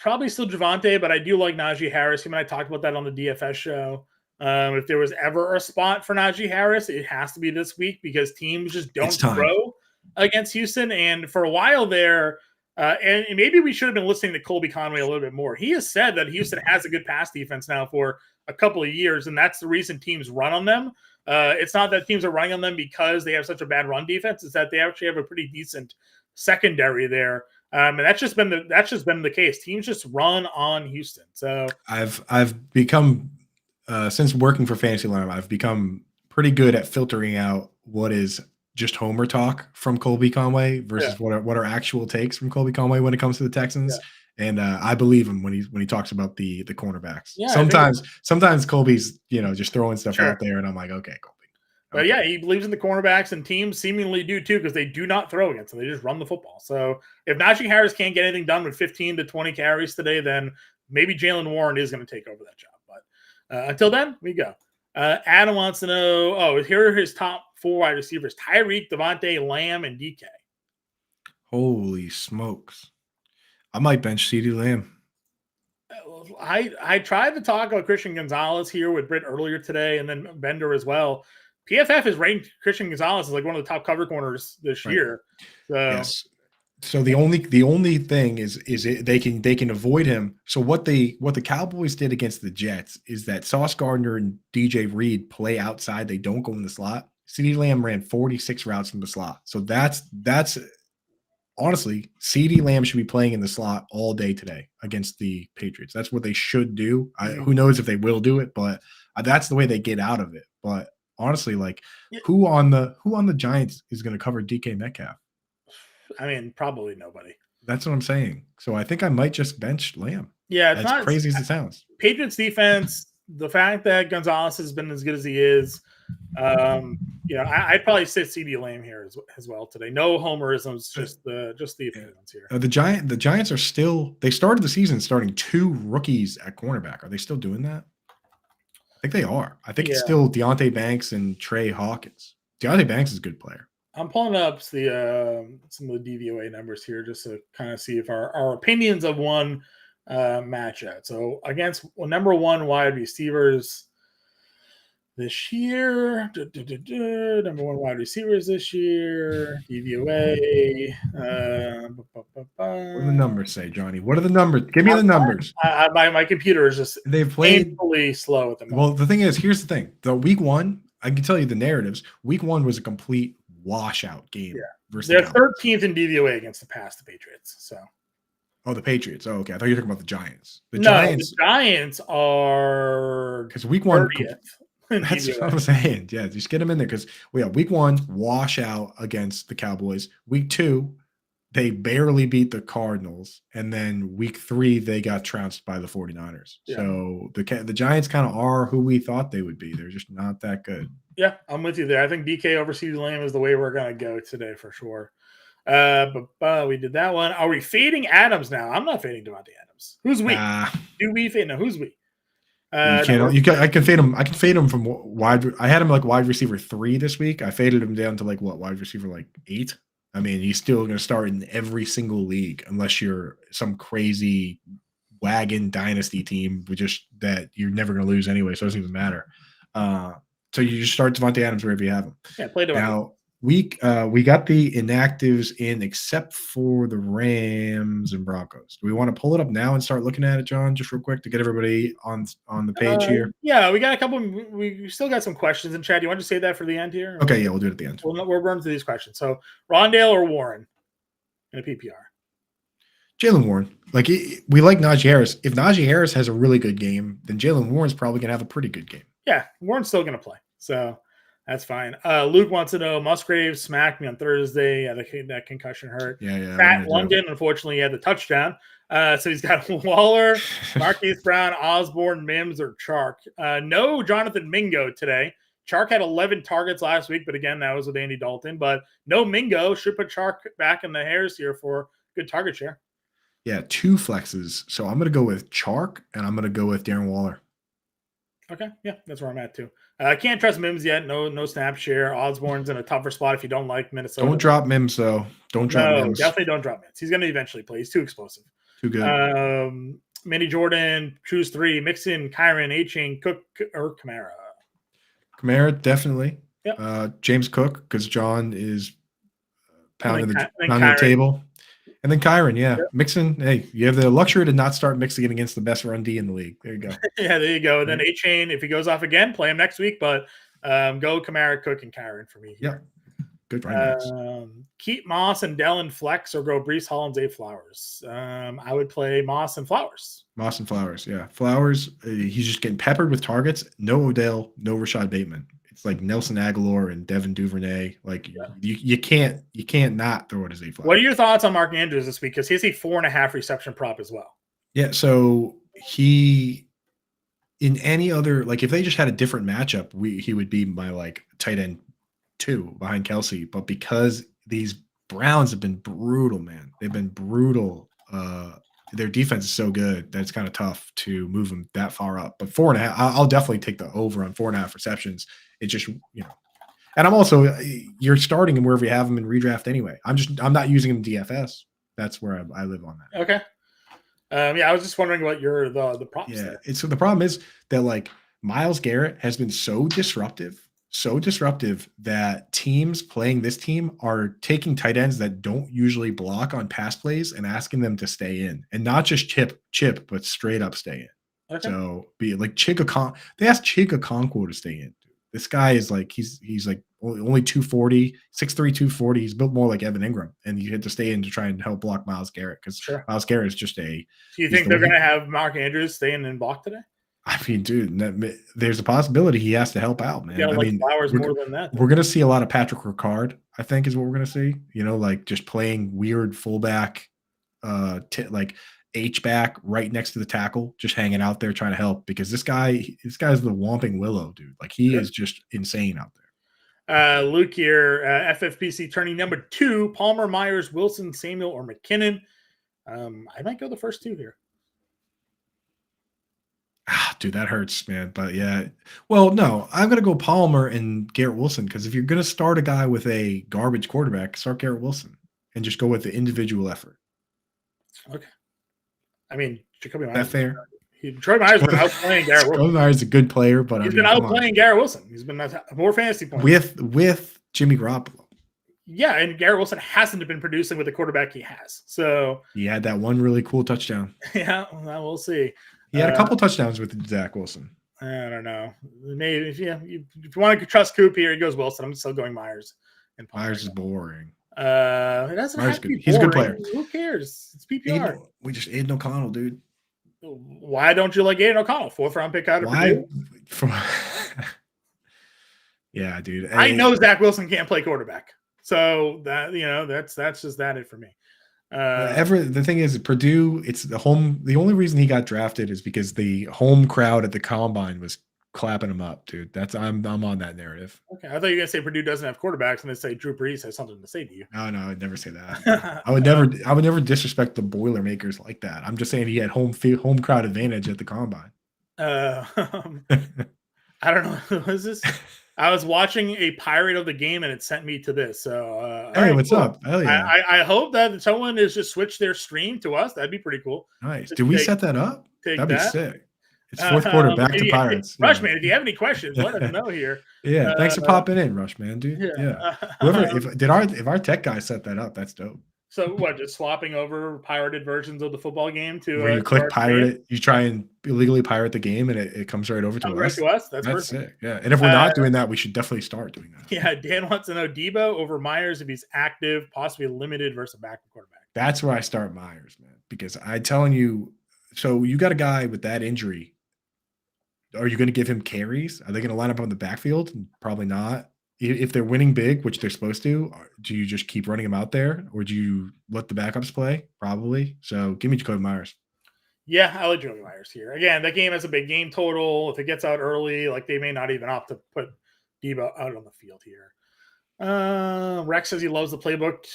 probably still Javonte, but I do like Najee Harris. Him and I talked about that on the DFS show. If there was ever a spot for Najee Harris, it has to be this week because teams just don't throw against Houston. And for a while there, and maybe we should have been listening to Colby Conway a little bit more. He has said that Houston has a good pass defense now for a couple of years, and that's the reason teams run on them. It's not that teams are running on them because they have such a bad run defense. It's that they actually have a pretty decent secondary there. And that's just been the case. Teams just run on Houston. So I've become since working for Fantasyland, I've become pretty good at filtering out what is just homer talk from Colby Conway versus what are actual takes from Colby Conway when it comes to the Texans. Yeah. And I believe him when he talks about the cornerbacks. Yeah, sometimes Colby's just throwing stuff out there, and I'm like, okay, Colby. But yeah, he believes in the cornerbacks, and teams seemingly do too because they do not throw against them. They just run the football. So if Najee Harris can't get anything done with 15 to 20 carries today, then maybe Jaylen Warren is going to take over that job. But until then, we go. Adam wants to know, here are his top 4 wide receivers: Tyreek, Devontae, Lamb, and DK. Holy smokes. I might bench CeeDee Lamb. I tried to talk about Christian Gonzalez here with Britt earlier today and then Bender as well. PFF has ranked Christian Gonzalez as like one of the top cover corners this year. So. Yes. So the only thing is they can avoid him. So what the Cowboys did against the Jets is that Sauce Gardner and DJ Reed play outside. They don't go in the slot. CeeDee Lamb ran 46 routes from the slot. So that's honestly, CeeDee Lamb should be playing in the slot all day today against the Patriots. That's what they should do. Who knows if they will do it, but that's the way they get out of it. But honestly, who on the Giants is going to cover DK Metcalf? I mean, probably nobody. That's what I'm saying. So I think I might just bench Lamb. Yeah, it's not crazy as it sounds. Patriots defense, the fact that Gonzalez has been as good as he is, I'd probably sit CeeDee Lamb here as well today. No homerisms, just the opinions here. The Giants are still. They started the season starting 2 rookies at cornerback. Are they still doing that? I think they are. I think it's still Deontay Banks and Trey Hawkins. Deontay Banks is a good player. I'm pulling up some of the DVOA numbers here just to kind of see if our opinions of one match out. So against number 1 wide receivers this year, number 1 wide receivers this year, DVOA. What do the numbers say, Johnny? What are the numbers? Give me the numbers. My computer is just painfully slow at the moment. Well, the thing is, here's the thing. The week 1, I can tell you the narratives. Week 1 was a complete washout game. Yeah. They're 13th in DVOA against the Patriots. So. Oh, the Patriots. Oh, okay. I thought you were talking about the Giants. The Giants are because week 1. 30th. That's what I'm saying. Yeah, just get them in there because week 1 washout against the Cowboys. Week 2, they barely beat the Cardinals, and then week 3 they got trounced by the 49ers. Yeah. So the Giants kind of are who we thought they would be. They're just not that good. Yeah, I'm with you there. I think DK over CeeDee Lamb is the way we're going to go today for sure. But we did that one. Are we fading Adams now? I'm not fading Devontae Adams. Who's we? Do we fade? No, who's we? I can fade him. I can fade him from wide. I had him like wide receiver 3 this week. I faded him down to wide receiver 8. I mean, he's still going to start in every single league unless you're some crazy wagon dynasty team that you're never going to lose anyway, so it doesn't even matter. So you just start Devontae Adams wherever you have him. Yeah, play Devontae. Now, we got the inactives in except for the Rams and Broncos. Do we want to pull it up now and start looking at it, John, just real quick to get everybody on the page here? Yeah, we got a couple. We still got some questions in chat. Do you want to say that for the end here? Okay, yeah, we'll do it at the end. We'll run through these questions. So, Rondale or Warren in a PPR? Jaylen Warren. Like, we like Najee Harris. If Najee Harris has a really good game, then Jaylen Warren's probably going to have a pretty good game. Yeah, Warren's still going to play. So that's fine. Luke wants to know, Musgrave smacked me on Thursday. Yeah, that concussion hurt. Yeah. Pat London, unfortunately, he had the touchdown. So he's got Waller, Marquise Brown, Osborne, Mims, or Chark. No Jonathan Mingo today. Chark had 11 targets last week, but again, that was with Andy Dalton. But no Mingo. Should put Chark back in the hairs here for good target share. Yeah, 2 flexes. So I'm going to go with Chark, and I'm going to go with Darren Waller. Okay, yeah, that's where I'm at too. I can't trust Mims yet. No snap share. Osborne's in a tougher spot if you don't like Minnesota. Don't drop Mims, though. Mims. Definitely don't drop Mims. He's going to eventually play. He's too explosive. Too good. Minnie Jordan, choose 3. Mixon, Kyron, A-Chain, Cook, or Kamara. Kamara, definitely. Yep. James Cook, because John is pounding the table. And then Kyron, yeah. Yep. Mixon, hey, you have the luxury to not start mixing it against the best run D in the league. There you go. Yeah, there you go. And then A-Chain, if he goes off again, play him next week. But go Kamara, Cook, and Kyron for me here. Yeah. Good running backs. Keep Moss and Dell and Flex or go Brees Hall and Zay Flowers. I would play Moss and Flowers. Moss and Flowers, yeah. Flowers, he's just getting peppered with targets. No Odell, no Rashad Bateman. It's like Nelson Aguilar and Devin Duvernay. Like you can't not throw it as a Flowers. What are your thoughts on Mark Andrews this week? Because he's a 4.5 reception prop as well. Yeah, so he in any other, like if they just had a different matchup, he would be my like tight end 2 behind Kelsey. But because these Browns have been brutal, man. They've been brutal. Their defense is so good that it's kind of tough to move them that far up. But 4.5, I'll definitely take the over on 4.5 receptions. It's just, and I'm also, you're starting him wherever you have him in redraft anyway. I'm not using him in DFS. That's where I live on that. Okay. I was just wondering what the props. Yeah. The problem is that like Myles Garrett has been so disruptive that teams playing this team are taking tight ends that don't usually block on pass plays and asking them to stay in, and not just chip, but straight up stay in. Okay. So be like they asked Chig Okonkwo to stay in. This guy is like, he's like only 240, 6'3", 240. He's built more like Evan Ingram, and you had to stay in to try and help block Myles Garrett because Myles Garrett is just a. Do you think they're going to have Mark Andrews stay in and block today? I mean, dude, there's a possibility he has to help out, man. Yeah, I mean, Flowers more than that. We're going to see a lot of Patrick Ricard, I think, is what we're going to see. Like just playing weird fullback, like H-back right next to the tackle, just hanging out there trying to help because this guy's the Whomping Willow, dude. Like he is just insane out there. Luke here, FFPC turning number 2, Palmer, Myers, Wilson, Samuel, or McKinnon. I might go the first 2 here. Dude, that hurts, man. But yeah, well, no, I'm going to go Palmer and Garrett Wilson because if you're going to start a guy with a garbage quarterback, start Garrett Wilson and just go with the individual effort. Okay. I mean, Jacoby Myers. That fair? Troy Myers has been outplaying Garrett Wilson. Jacoby Myers is a good player, but he's been outplaying Garrett Wilson. He's been more fantasy points with Jimmy Garoppolo. Yeah, and Garrett Wilson hasn't been producing with the quarterback he has. So he had that one really cool touchdown. Yeah, well, we'll see. He had a couple touchdowns with Zach Wilson. I don't know. Maybe if you want to trust Coop here, he goes Wilson. I'm still going Myers. And Myers is boring. It doesn't have to be boring. He's a good player. Who cares? It's PPR. We just Aiden O'Connell, dude. Why don't you like Aiden O'Connell? 4th round pick out of Purdue? Yeah, dude. I know Zach Wilson can't play quarterback. So that that's just it for me. The thing is, Purdue, it's the home. The only reason he got drafted is because the home crowd at the combine was clapping him up, dude. I'm on that narrative. Okay, I thought you were gonna say Purdue doesn't have quarterbacks, and they say Drew Brees has something to say to you. No, I'd never say that. I would never disrespect the Boilermakers like that. I'm just saying he had home crowd advantage at the combine. I don't know. Who is this? I was watching a pirate of the game and it sent me to this. So, all Hey, right, what's cool. up? Hell yeah. I hope that someone has just switched their stream to us. That'd be pretty cool. Nice. Just Did we set that up? take That'd be that. sick. It's fourth quarter, back to Pirates. Rushman, if you have any questions, let us know here. Yeah, thanks for popping in, Rushman, dude. Yeah. Whoever if our tech guy set that up, that's dope. So what, just swapping over pirated versions of the football game to where you click pirate it, you try and illegally pirate the game and it comes right over to us. That's perfect. Sick. Yeah. And if we're not doing that, we should definitely start doing that. Yeah, Dan wants to know Debo over Myers if he's active, possibly limited versus a backup quarterback. That's where I start Myers, man, because I'm telling you, so you got a guy with that injury. Are you going to give him carries? Are they going to line up on the backfield? Probably not. If they're winning big, which they're supposed to, do you just keep running him out there, or do you let the backups play? Probably. So give me Jacoby Myers. Yeah, I like Jacoby Myers here. Again, that game has a big game total. If it gets out early, like they may not even opt to put Debo out on the field here. Rex says he loves the playbook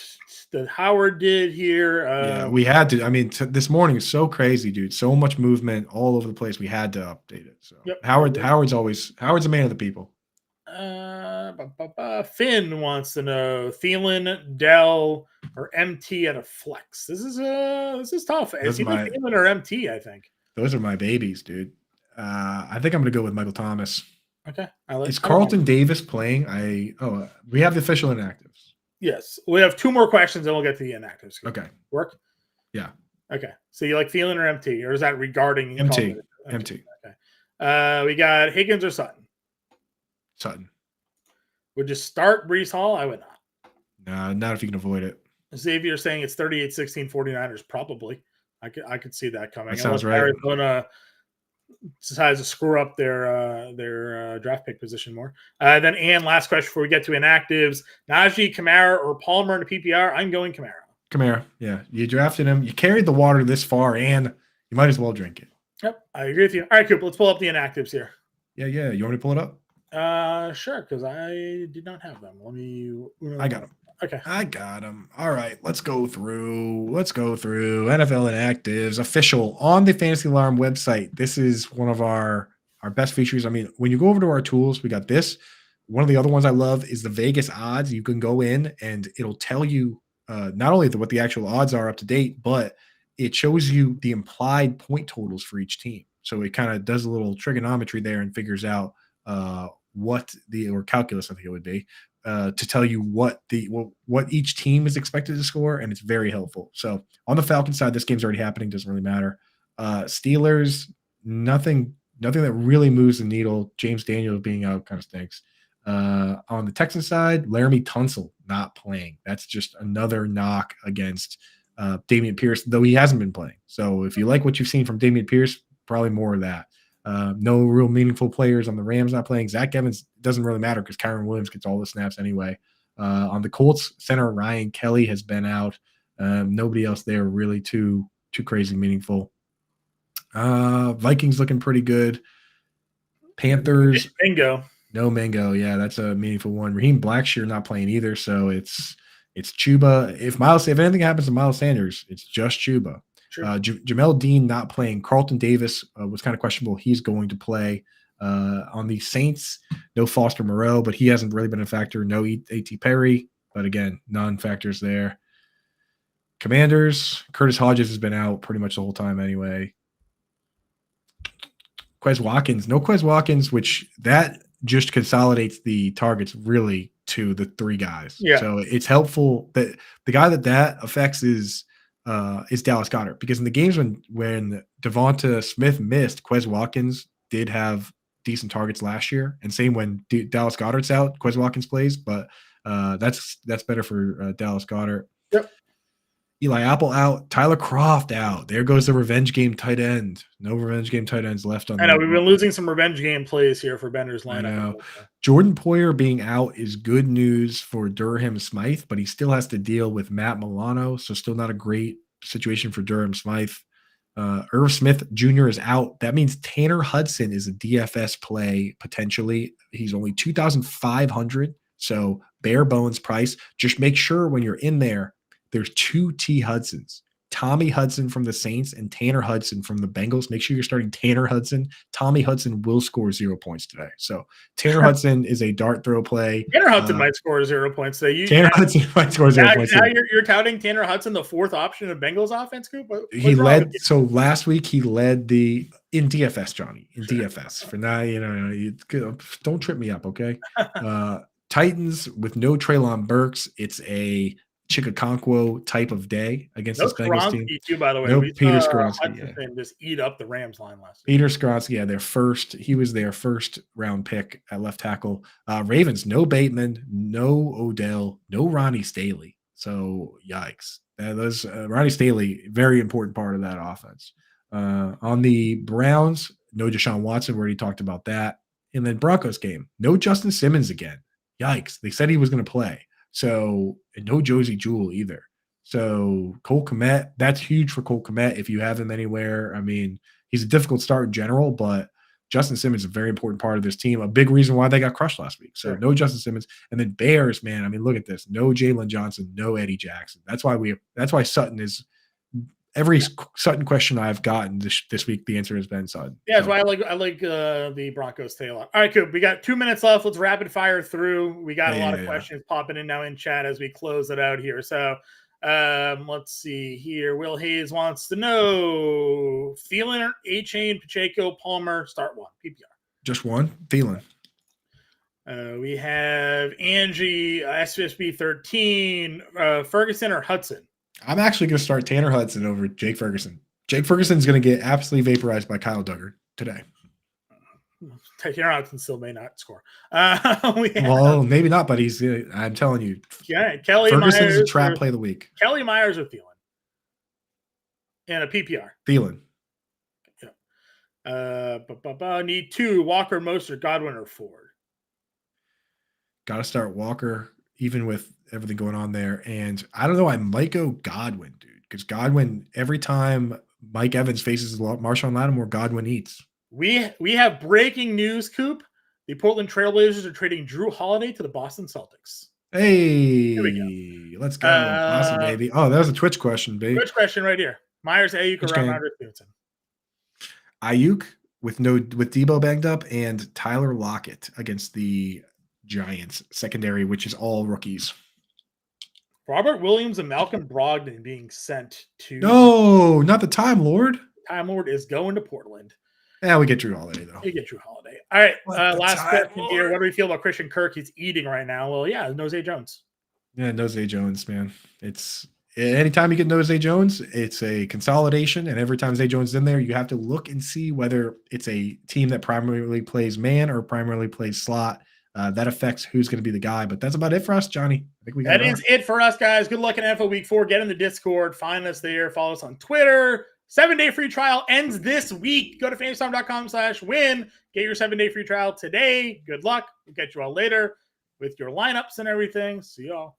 that Howard did here. Yeah, we had to. I mean, this morning is so crazy, dude. So much movement all over the place. We had to update it. So yep. Howard's a man of the people. Finn wants to know Thielen, Dell, or MT at a flex. This is tough. It's either Thielen or MT, I think. Those are my babies, dude. I think I'm gonna go with Michael Thomas. Okay. Is Carlton Davis playing? We have the official inactives. Yes. We have two more questions and we'll get to the inactives. Okay. Work? Yeah. Okay. So you like Thielen or MT? Or is that regarding MT? Okay. We got Higgins or Sutton? Sutton. Would you start Breece Hall? I would not. No, not if you can avoid it. Xavier saying it's 38-16 49ers. Probably. I could see that coming. That sounds right. Arizona decides to screw up their draft pick position more. Then, Ann, last question before we get to inactives. Najee, Kamara, or Palmer in the PPR? I'm going Kamara. Kamara, yeah. You drafted him. You carried the water this far, and you might as well drink it. Yep, I agree with you. All right, Coop, let's pull up the inactives here. Yeah. You want me to pull it up? Sure, because I did not have them. I got them. Okay. I got them. All right, let's go through NFL inactives official on the Fantasy Alarm website. This is one of our best features. I mean, when you go over to our tools, we got this. One of the other ones I love is the Vegas odds. You can go in and it'll tell you not only what the actual odds are up to date, but it shows you the implied point totals for each team. So it kind of does a little trigonometry there and figures out or calculus, I think it would be, to tell you what each team is expected to score, and it's very helpful. So on the Falcons side, this game's already happening, doesn't really matter. Steelers, nothing that really moves the needle. James Daniels being out kind of stinks. On the Texans side, Laramie Tunsil not playing. That's just another knock against Dameon Pierce, though he hasn't been playing. So if you like what you've seen from Dameon Pierce, probably more of that. No real meaningful players on the Rams not playing. Zach Evans doesn't really matter because Kyron Williams gets all the snaps anyway. On the Colts, center Ryan Kelly has been out. Nobody else there really too crazy meaningful. Vikings looking pretty good. Panthers. Bingo. No Mingo. Yeah, that's a meaningful one. Raheem Blackshear not playing either, so it's Chuba. If anything happens to Miles Sanders, it's just Chuba. Jamel Dean not playing. Carlton Davis was kind of questionable. He's going to play. On the Saints, no Foster Moreau, but he hasn't really been a factor. No A.T. Perry, but again, non-factors there. Commanders, Curtis Hodges has been out pretty much the whole time anyway. Quez Watkins, which that just consolidates the targets really to the three guys. Yeah. So it's helpful that the guy that affects is Dallas Goedert, because in the games when Devonta Smith missed, Quez Watkins did have decent targets last year, and same when Dallas Goedert's out, Quez Watkins plays, but that's better for Dallas Goedert. Yep. Eli Apple out, Tyler Kroft out. There goes the revenge game tight end. No revenge game tight ends left on. I know we've been losing some revenge game plays here for Bender's lineup. I know. Jordan Poyer being out is good news for Durham Smythe, but he still has to deal with Matt Milano, so still not a great situation for Durham Smythe. Irv Smith Jr. is out. That means Tanner Hudson is a DFS play potentially. He's only 2,500, so bare bones price. Just make sure when you're in there, there's two T Hudsons. Tommy Hudson from the Saints and Tanner Hudson from the Bengals. Make sure you're starting Tanner Hudson. Tommy Hudson will score 0 points today. So Tanner Hudson is a dart throw play. Tanner Hudson might score 0 points today. Tanner Hudson might score 0 points. Now you're touting Tanner Hudson, the fourth option of Bengals offense group. He led. So last week he led in DFS, Johnny, in DFS. For now, don't trip me up, okay? Titans with no Treylon Burks. It's a Chikakonkwo type of day against this Bengals team. Too, by the way. No Peter Skoronski. Just eat up the Rams line last week. Peter Skoronski, he was their first round pick at left tackle. Ravens, no Bateman, no Odell, no Ronnie Staley. So yikes. Those Ronnie Staley, very important part of that offense. On the Browns, no Deshaun Watson. We already talked about that. And then Broncos game, no Justin Simmons again. Yikes. They said he was going to play. So, and no Josie Jewell either. So, Cole Kmet, that's huge for Cole Kmet if you have him anywhere. I mean, he's a difficult start in general, but Justin Simmons is a very important part of this team. A big reason why they got crushed last week. So, no Justin Simmons. And then Bears, man, I mean, look at this. No Jalen Johnson, no Eddie Jackson. That's why Sutton is – every Sutton question I've gotten this week, the answer has been Sutton. Yeah, that's why I like the Broncos tail off. All right, cool. We got 2 minutes left. Let's rapid fire through. We got a lot of questions popping in now in chat as we close it out here. So let's see here. Will Hayes wants to know Thielen, A-Chain, Pacheco, Palmer, start one. PPR. Just one? Thielen. We have Angie, SSB 13, Ferguson or Hudson? I'm actually going to start Tanner Hudson over Jake Ferguson. Jake Ferguson's going to get absolutely vaporized by Kyle Duggar today. Tanner Hudson still may not score. Well, maybe not, but I'm telling you. Yeah, Kelly Ferguson's Myers a trap play of the week. Kelly Myers or Thielen? And a PPR. Thielen. Yeah. Need two, Walker, Mostert, Godwin, or Ford? Got to start Walker, even with everything going on there. And I don't know, I might go Godwin, dude, because Godwin, every time Mike Evans faces Marshawn Lattimore, Godwin eats. We have breaking news, Coop. The Portland Trailblazers are trading Drew Holiday to the Boston Celtics. Hey, here we go. Let's go. Awesome, baby. Oh, that was a Twitch question, baby. Twitch question right here. Myers, Ayuk, or Ramondre Stevenson? Ayuk with Debo banged up, and Tyler Lockett against the Giants secondary, which is all rookies. Robert Williams and Malcolm Brogdon being sent to. No, not the Time Lord. Time Lord is going to Portland. Yeah, we get Drew Holiday though. We get Drew Holiday. All right, last question here. What do we feel about Christian Kirk? He's eating right now. Well, yeah, Nose Jones. Yeah, Nose Jones, man. It's anytime you get Nose Jones, it's a consolidation, and every time Zay Jones is in there, you have to look and see whether it's a team that primarily plays man or primarily plays slot. That affects who's going to be the guy, but that's about it for us, Johnny. I think we got it for us, guys. Good luck in NFL Week 4. Get in the Discord. Find us there. Follow us on Twitter. 7-day free trial ends this week. Go to fantasystime.com/win. Get your 7-day free trial today. Good luck. We'll catch you all later with your lineups and everything. See y'all.